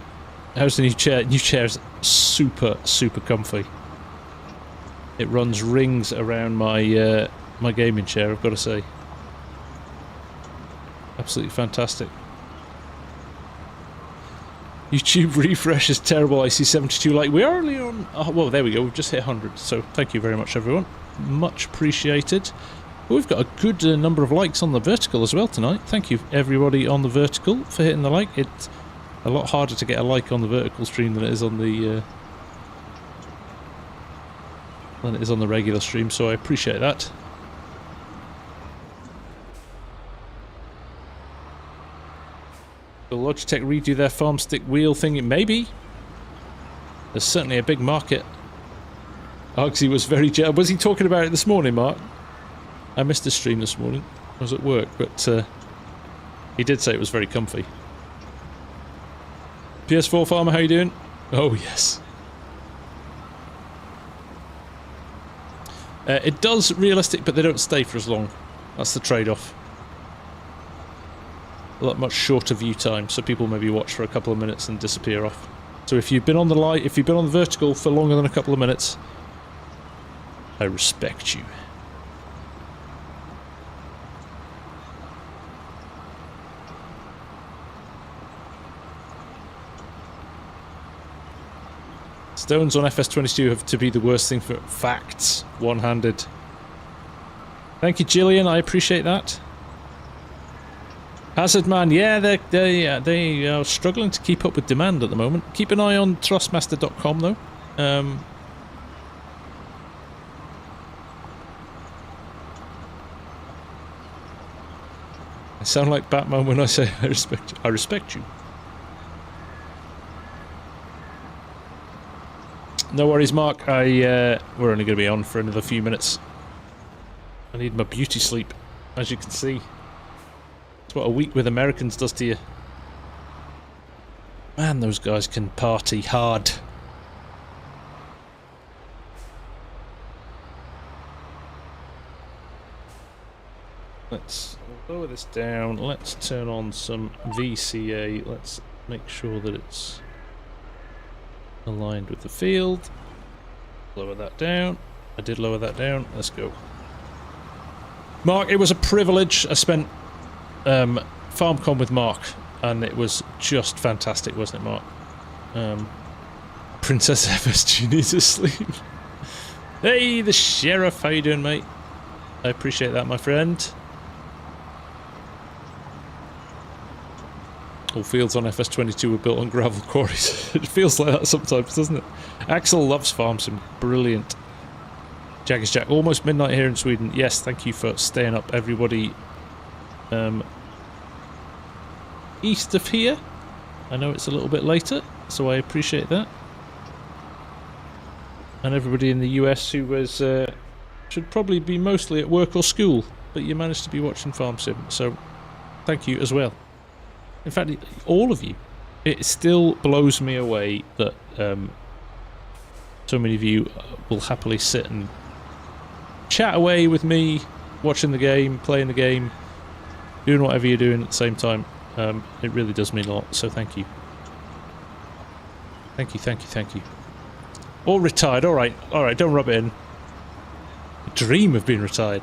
How's the new chair? New chair's super, super comfy. It runs rings around my my gaming chair, I've got to say. Absolutely fantastic. YouTube refresh is terrible. I see 72 like. We are only on... Oh, well, there we go. We've just hit 100. So thank you very much, everyone. Much appreciated. Well, we've got a good number of likes on the vertical as well tonight. Thank you, everybody on the vertical, for hitting the like. It's a lot harder to get a like on the vertical stream than it is on the... than it is on the regular stream, so I appreciate that. Will Logitech redo their farm stick wheel thing? Maybe. There's certainly a big market. Argsy was very jealous. Was he talking about it this morning, Mark? I missed his stream this morning. I was at work, but he did say it was very comfy. PS4 Farmer, how you doing? Oh, yes. It does realistic, but they don't stay for as long. That's the trade-off. A lot much shorter view time, so people maybe watch for a couple of minutes and disappear off. So if you've been on the light, if you've been on the vertical for longer than a couple of minutes, I respect you. Stones on FS22 have to be the worst thing for facts. One-handed. Thank you, Gillian. I appreciate that. Hazard Man, yeah, they are struggling to keep up with demand at the moment. Keep an eye on Thrustmaster.com though. I sound like Batman when I say I respect you. I respect you. No worries, Mark. We're only going to be on for another few minutes. I need my beauty sleep, as you can see. It's what a week with Americans does to you. Man, those guys can party hard. Let's lower this down. Let's turn on some VCA. Let's make sure that it's aligned with the field. Lower that down. I did lower that down. Let's go. Mark, it was a privilege. I spent FarmCon with Mark, and it was just fantastic, wasn't it, Mark? Princess FS, you need to sleep. Hey, the sheriff. How you doing, mate? I appreciate that, my friend. All fields on FS22 were built on gravel quarries. It feels like that sometimes, doesn't it? Axel loves FarmSim. Brilliant. Jack is Jack. Almost midnight here in Sweden. Yes, thank you for staying up, everybody. East of here. I know it's a little bit later, so I appreciate that. And everybody in the US who was should probably be mostly at work or school, but you managed to be watching FarmSim, so thank you as well. In fact, all of you. It still blows me away that so many of you will happily sit and chat away with me, watching the game, playing the game, doing whatever you're doing at the same time. It really does mean a lot, so thank you. Thank you, thank you, thank you. Or retired, alright, don't rub it in. A dream of being retired.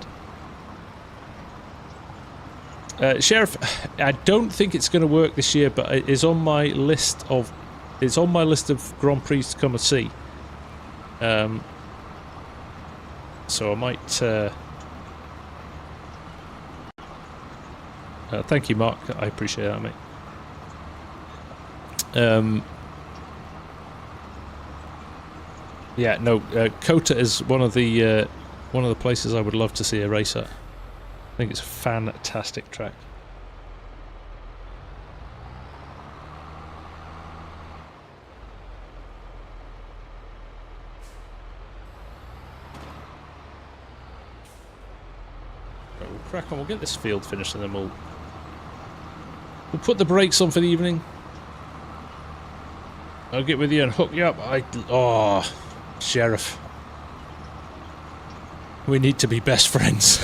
Sheriff, I don't think it's going to work this year, but it is on my list of Grand Prix to come and see. So I might. Thank you, Mark. I appreciate that, mate. Yeah, no. Kota is one of the places I would love to see a race at. I think it's a fantastic track. Right, we'll crack on. We'll get this field finished and then we'll put the brakes on for the evening. I'll get with you and hook you up. Oh, Sheriff. We need to be best friends.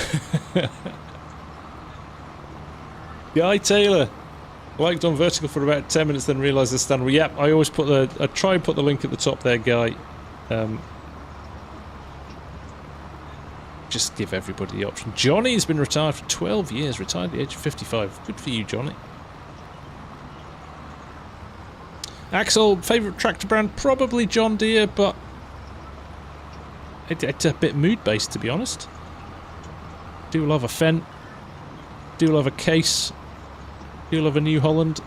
Guy Taylor liked on vertical for about 10 minutes, then realised the stand. Well, yep, I always I try and put the link at the top there, Guy. Just give everybody the option. Johnny's been retired for 12 years, retired at the age of 55. Good for you, Johnny. Axel, favourite tractor brand? Probably John Deere, but it's a bit mood-based, to be honest. Do love a Fendt. Do love a Case. Do love a New Holland.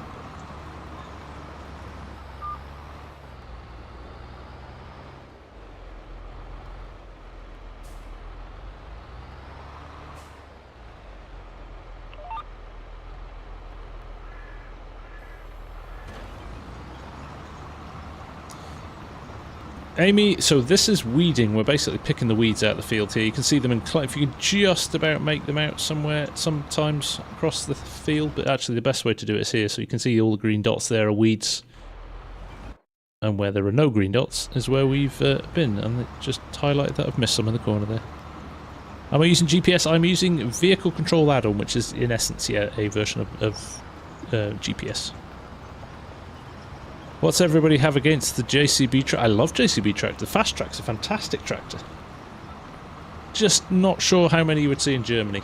Amy, so this is weeding. We're basically picking the weeds out of the field here. You can see them in if you can just about make them out somewhere, sometimes across the field, but actually the best way to do it is here. So you can see all the green dots there are weeds. And where there are no green dots is where we've been. And it just highlighted that I've missed some in the corner there. Am I using GPS? I'm using Vehicle Control Add-on, which is in essence, yeah, a version of GPS. What's everybody have against the JCB tractor? I love JCB tractor. The fast track's a fantastic tractor. Just not sure how many you would see in Germany.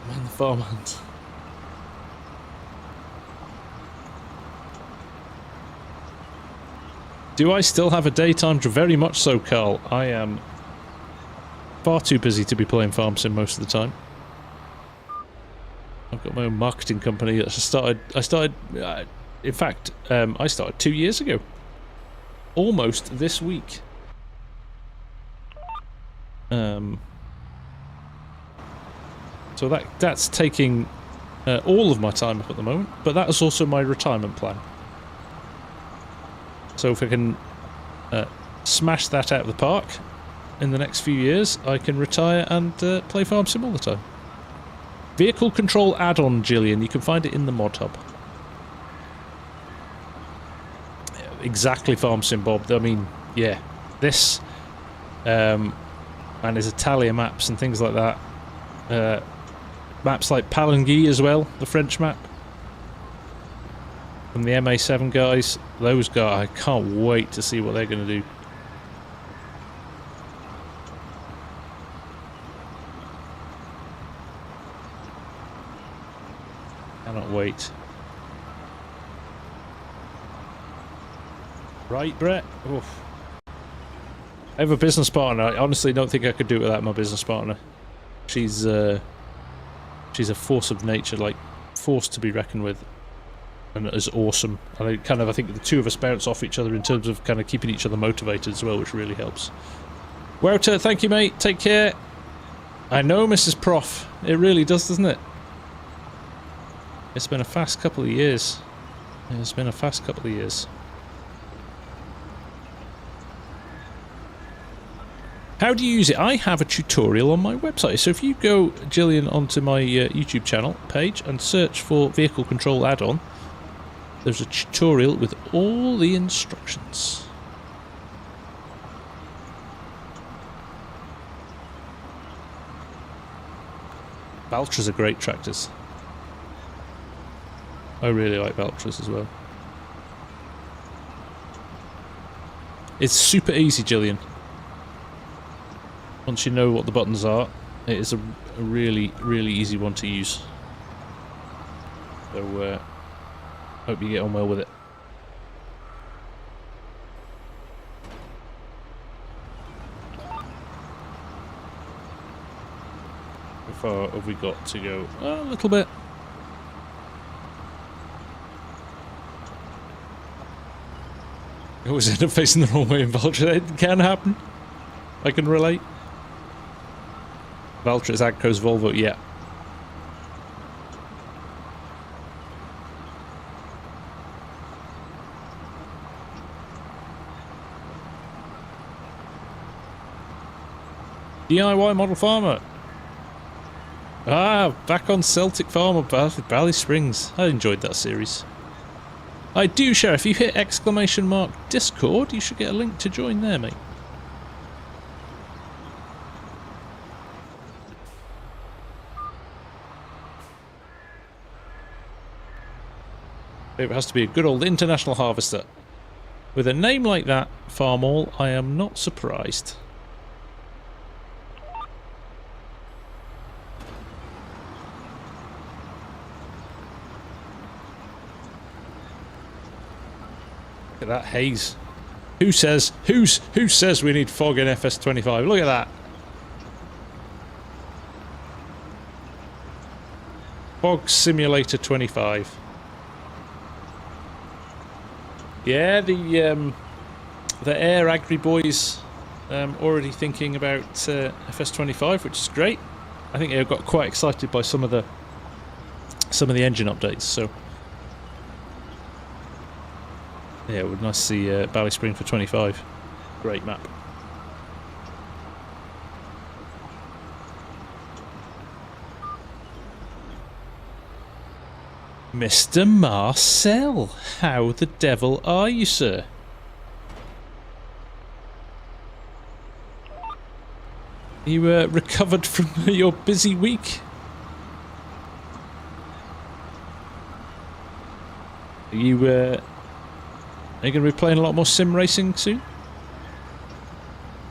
Man, the farmland. Do I still have a daytime job? Very much so, Carl. I am far too busy to be playing FarmSim most of the time. I've got my own marketing company. I started, in fact, I started 2 years ago. Almost this week. So that's taking all of my time up at the moment, but that is also my retirement plan. So if I can smash that out of the park in the next few years, I can retire and play FarmSim all the time. Vehicle control add-on, Gillian. You can find it in the mod hub. Exactly, FarmSim Bob. I mean, yeah, this and there's Italia maps and things like that. Maps like Palangui as well, the French map from the MA7 guys. Those guys, I can't wait to see what they're going to do. Cannot wait. Right, Brett? Oof. I have a business partner. I honestly don't think I could do it without my business partner. She's a force of nature, like, force to be reckoned with, and is awesome. And I think the two of us bounce off each other in terms of kind of keeping each other motivated as well, which really helps. Wouter, thank you, mate. Take care. I know, Mrs. Prof. It really does, doesn't it? It's been a fast couple of years. It's been a fast couple of years. How do you use it? I have a tutorial on my website. So if you go, Gillian, onto my YouTube channel page and search for Vehicle Control Add-on, there's a tutorial with all the instructions. Valtras are great tractors. I really like Valtras as well. It's super easy, Gillian. Once you know what the buttons are, it is a really, really easy one to use. So, hope you get on well with it. How far have we got to go? A little bit. I always end up facing the wrong way in Valtra. It can happen. I can relate. Valtra is Agco's Volvo, yeah. DIY Model Farmer. Ah, back on Celtic Farmer, Valley Springs. I enjoyed that series. I do, Sheriff. If you hit ! Discord, you should get a link to join there, mate. It has to be a good old international harvester. With a name like that, Farmall, I am not surprised. Look at that haze. Who says we need fog in FS25? Look at that. Fog Simulator 25. Yeah, the Air Agri boys already thinking about FS25, which is great. I think they got quite excited by some of the engine updates. So yeah, it would nice to see Bally Spring for 25. Great map. Mr. Marcel, how the devil are you, sir? You recovered from your busy week? Are you going to be playing a lot more sim racing soon?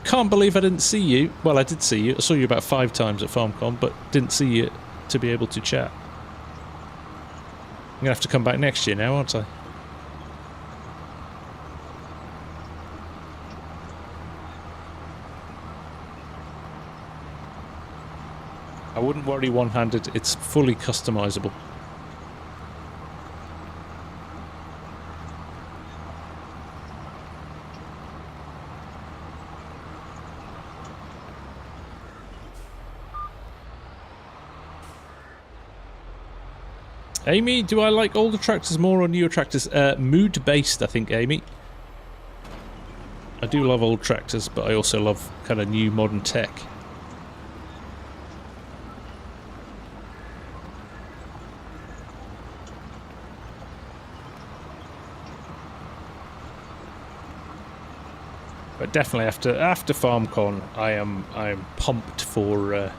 Can't believe I didn't see you. Well, I did see you. I saw you about 5 times at FarmCon, but didn't see you to be able to chat. I'm going to have to come back next year now, aren't I? I wouldn't worry one-handed. It's fully customizable. Amy, do I like older tractors more or newer tractors? Mood-based, I think, Amy. I do love old tractors, but I also love kind of new modern tech. But definitely after FarmCon, I am pumped for.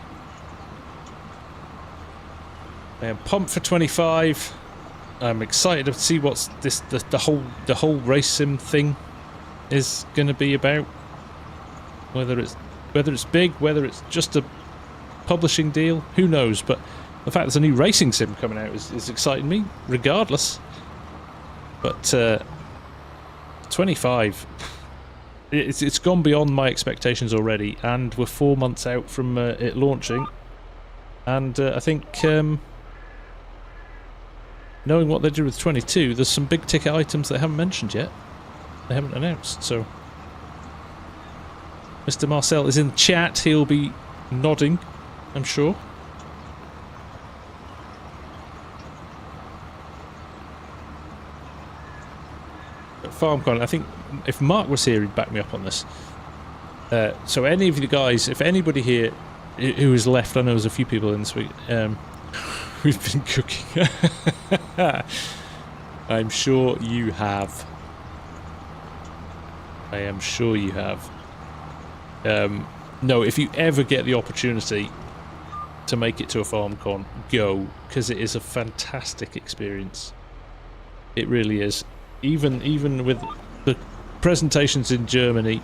I am pumped for 25. I'm excited to see what's the whole race sim thing is going to be about. Whether it's big, whether it's just a publishing deal, who knows? But the fact there's a new racing sim coming out is exciting me, regardless. But 25. It's gone beyond my expectations already, and we're 4 months out from it launching. And I think, knowing what they did with 22, there's some big ticket items they haven't mentioned yet. They haven't announced, so... Mr. Marcel is in the chat, he'll be nodding, I'm sure. FarmCon, I think if Mark was here, he'd back me up on this. So any of you guys, if anybody here who is left, I know there's a few people in this week, who've been cooking. I'm sure you have. I am sure you have. No, if you ever get the opportunity to make it to a FarmCon, go, because it is a fantastic experience. It really is. Even with the presentations in Germany,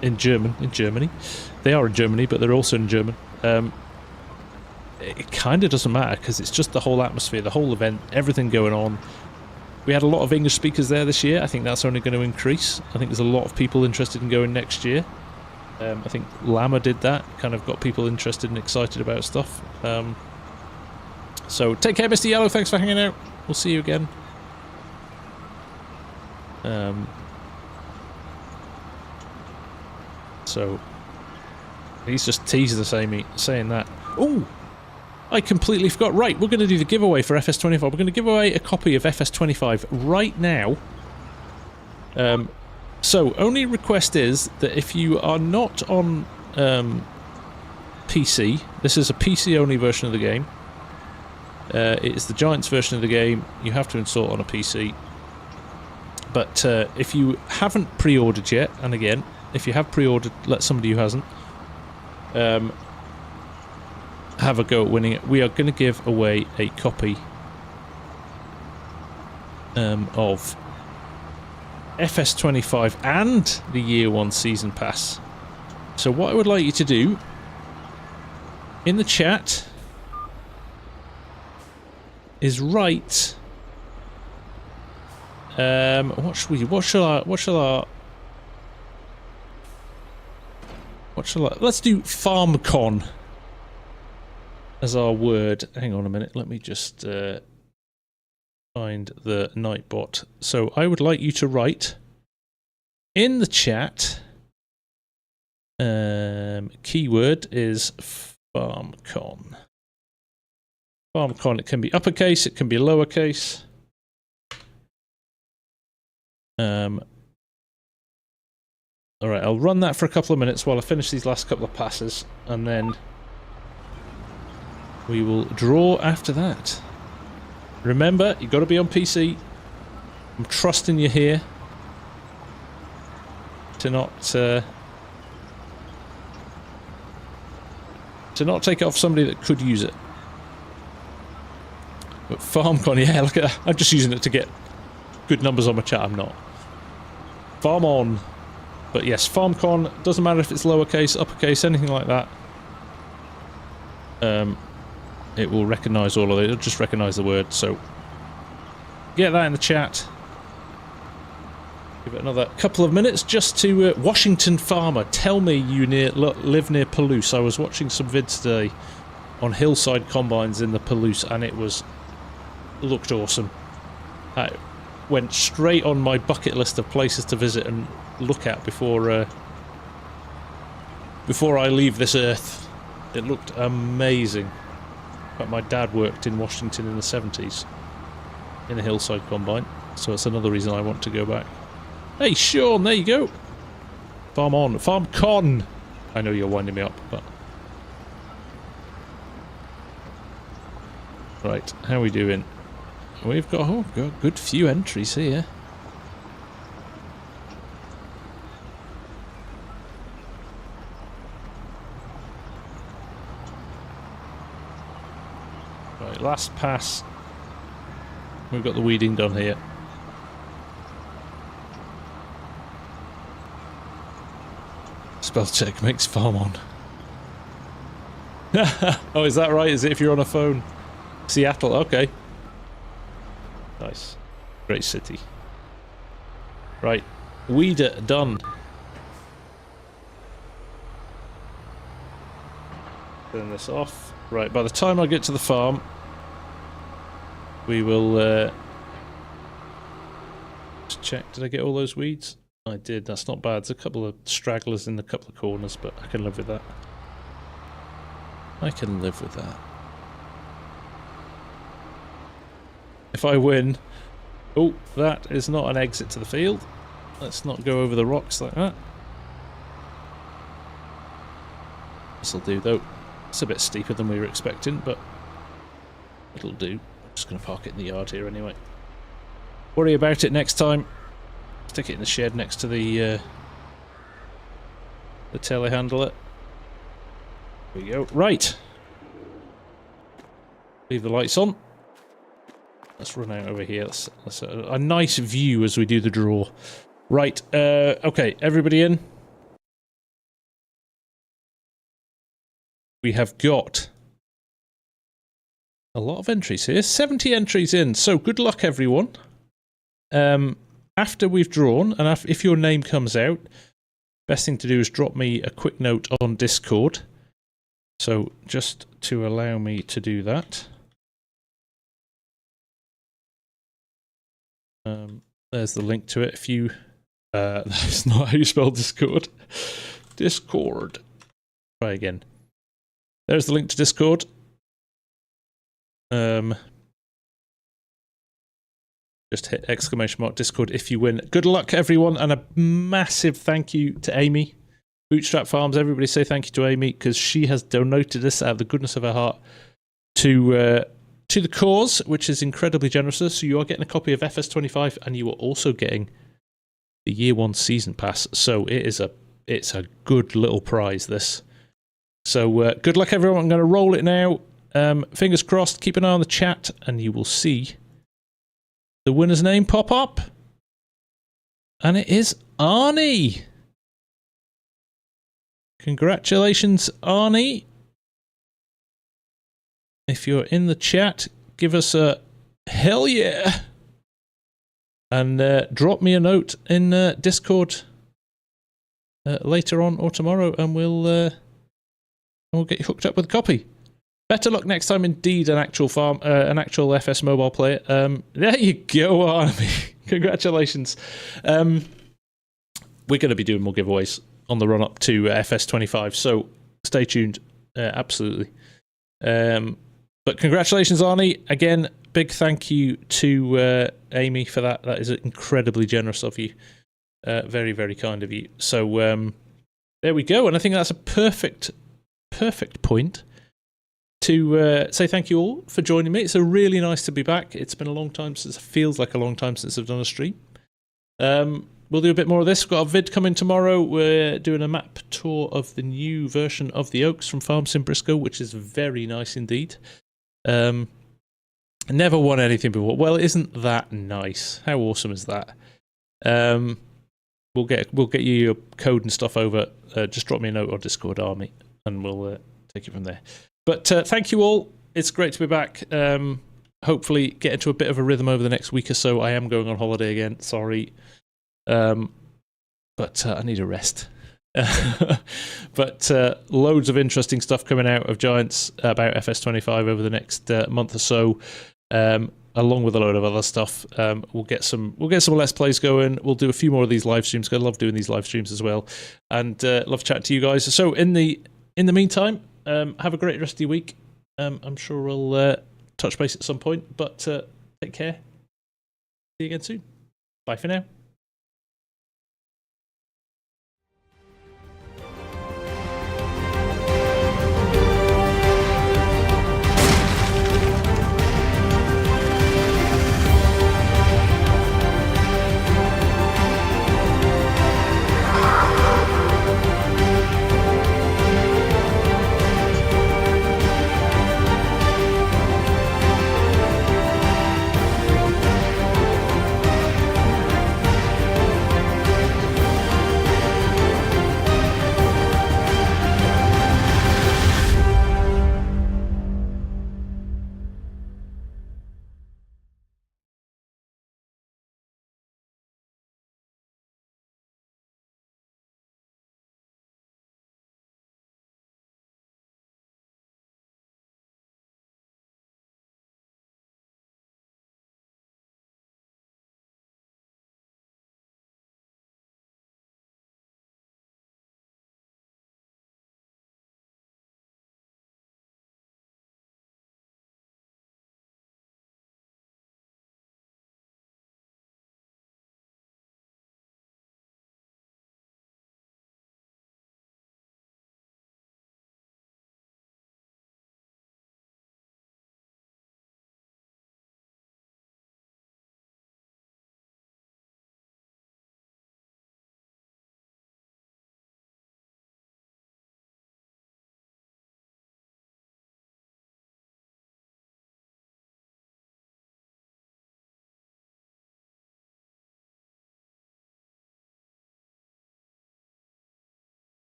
they are in Germany, but they're also in German. It kind of doesn't matter because it's just the whole atmosphere, the whole event, everything going on. We had a lot of English speakers there this year. I think that's only going to increase. I think there's a lot of people interested in going next year. I think Llama did that, kind of got people interested and excited about stuff. So take care, Mr. Yellow. Thanks for hanging out. We'll see you again. So he's just teasing us, Amy, saying that. Oh, I completely forgot. Right, we're going to do the giveaway for FS25. We're going to give away a copy of FS25 right now. So only request is that if you are not on PC, this is a PC only version of the game. It's the Giants version of the game. You have to install it on a PC. But if you haven't pre-ordered yet, and again, if you have pre-ordered, let somebody who hasn't have a go at winning it. We are going to give away a copy of FS25 and the Year 1 Season Pass. So what I would like you to do in the chat is write... what shall I... Let's do FarmCon as our word. Hang on a minute, let me just find the Nightbot. So I would like you to write in the chat, keyword is FarmCon. FarmCon, it can be uppercase, it can be lowercase. Alright, I'll run that for a couple of minutes while I finish these last couple of passes, and then we will draw after that. Remember, you've got to be on PC. I'm trusting you here to not take it off somebody that could use it. But FarmCon, yeah, look at that. I'm just using it to get good numbers on my chat. I'm not. Farm on. But yes, FarmCon, doesn't matter if it's lowercase, uppercase, anything like that. It will recognise all of it. It'll just recognise the word. So get that in the chat. Give it another couple of minutes just to Washington Farmer. Tell me you live near Palouse. I was watching some vids today on hillside combines in the Palouse, and it looked awesome. I went straight on my bucket list of places to visit and look at before I leave this earth. It looked amazing. But my dad worked in Washington in the 70s. in a hillside combine, so it's another reason I want to go back. Hey Sean, there you go. Farm on, farm con. I know you're winding me up, but right, how are we doing? We've got a good few entries here. Right, last pass. We've got the weeding done here. Spell check makes farm on. Oh, is that right? Is it if you're on a phone? Seattle, okay. Nice. Great city. Right. Weeder done. Turn this off. Right, by the time I get to the farm, we will just check. Did I get all those weeds? I did. That's not bad. There's a couple of stragglers in a couple of corners, but I can live with that. I can live with that. If I win... Oh, that is not an exit to the field. Let's not go over the rocks like that. This'll do, though. It's a bit steeper than we were expecting, but it'll do. I'm just going to park it in the yard here anyway. Worry about it next time. Stick it in the shed next to the telehandler. There we go. Right. Leave the lights on. Let's run out over here. That's a nice view as we do the draw. Right. Okay. Everybody in. We have got a lot of entries here. 70 entries in. So good luck, everyone. After we've drawn, and if your name comes out, best thing to do is drop me a quick note on Discord. So just to allow me to do that. There's the link to it. If you, that's not how you spell Discord. Discord. Try again. There's the link to Discord. Just hit ! Discord if you win. Good luck, everyone, and a massive thank you to Amy. Bootstrap Farms, everybody say thank you to Amy, because she has donated this out of the goodness of her heart to the cause, which is incredibly generous. So you are getting a copy of FS25, and you are also getting the Year 1 Season Pass. So it's a good little prize, this. So good luck, everyone. I'm going to roll it now. Fingers crossed. Keep an eye on the chat, and you will see the winner's name pop up. And it is Arnie. Congratulations, Arnie. If you're in the chat, give us a hell yeah. And drop me a note in Discord later on or tomorrow, and we'll get you hooked up with a copy. Better luck next time, indeed, an actual FS mobile player. There you go, Arnie. Congratulations. We're going to be doing more giveaways on the run up to FS25, so stay tuned. Absolutely. But congratulations, Arnie. Again, big thank you to Amy for that. That is incredibly generous of you. Very, very kind of you. So there we go. And I think that's a perfect point to say thank you all for joining me. It's really nice to be back. It's been a long time since, it feels like a long time since I've done a stream. We'll do a bit more of this. We've got a vid coming tomorrow. We're doing a map tour of the new version of the Oaks from FarmSim Briscoe, which is very nice indeed. Never won anything before. Well, isn't that nice? How awesome is that? We'll get you your code and stuff over. Just drop me a note on Discord, Army, and we'll take it from there. But thank you all. It's great to be back. Hopefully get into a bit of a rhythm over the next week or so. I am going on holiday again. Sorry. But I need a rest. But loads of interesting stuff coming out of Giants about FS25 over the next month or so, along with a load of other stuff. We'll get some Let's Plays going. We'll do a few more of these live streams. I love doing these live streams as well, and love chatting to you guys. So in the meantime, have a great rest of your week. I'm sure we'll touch base at some point, but take care you again soon. Bye for now.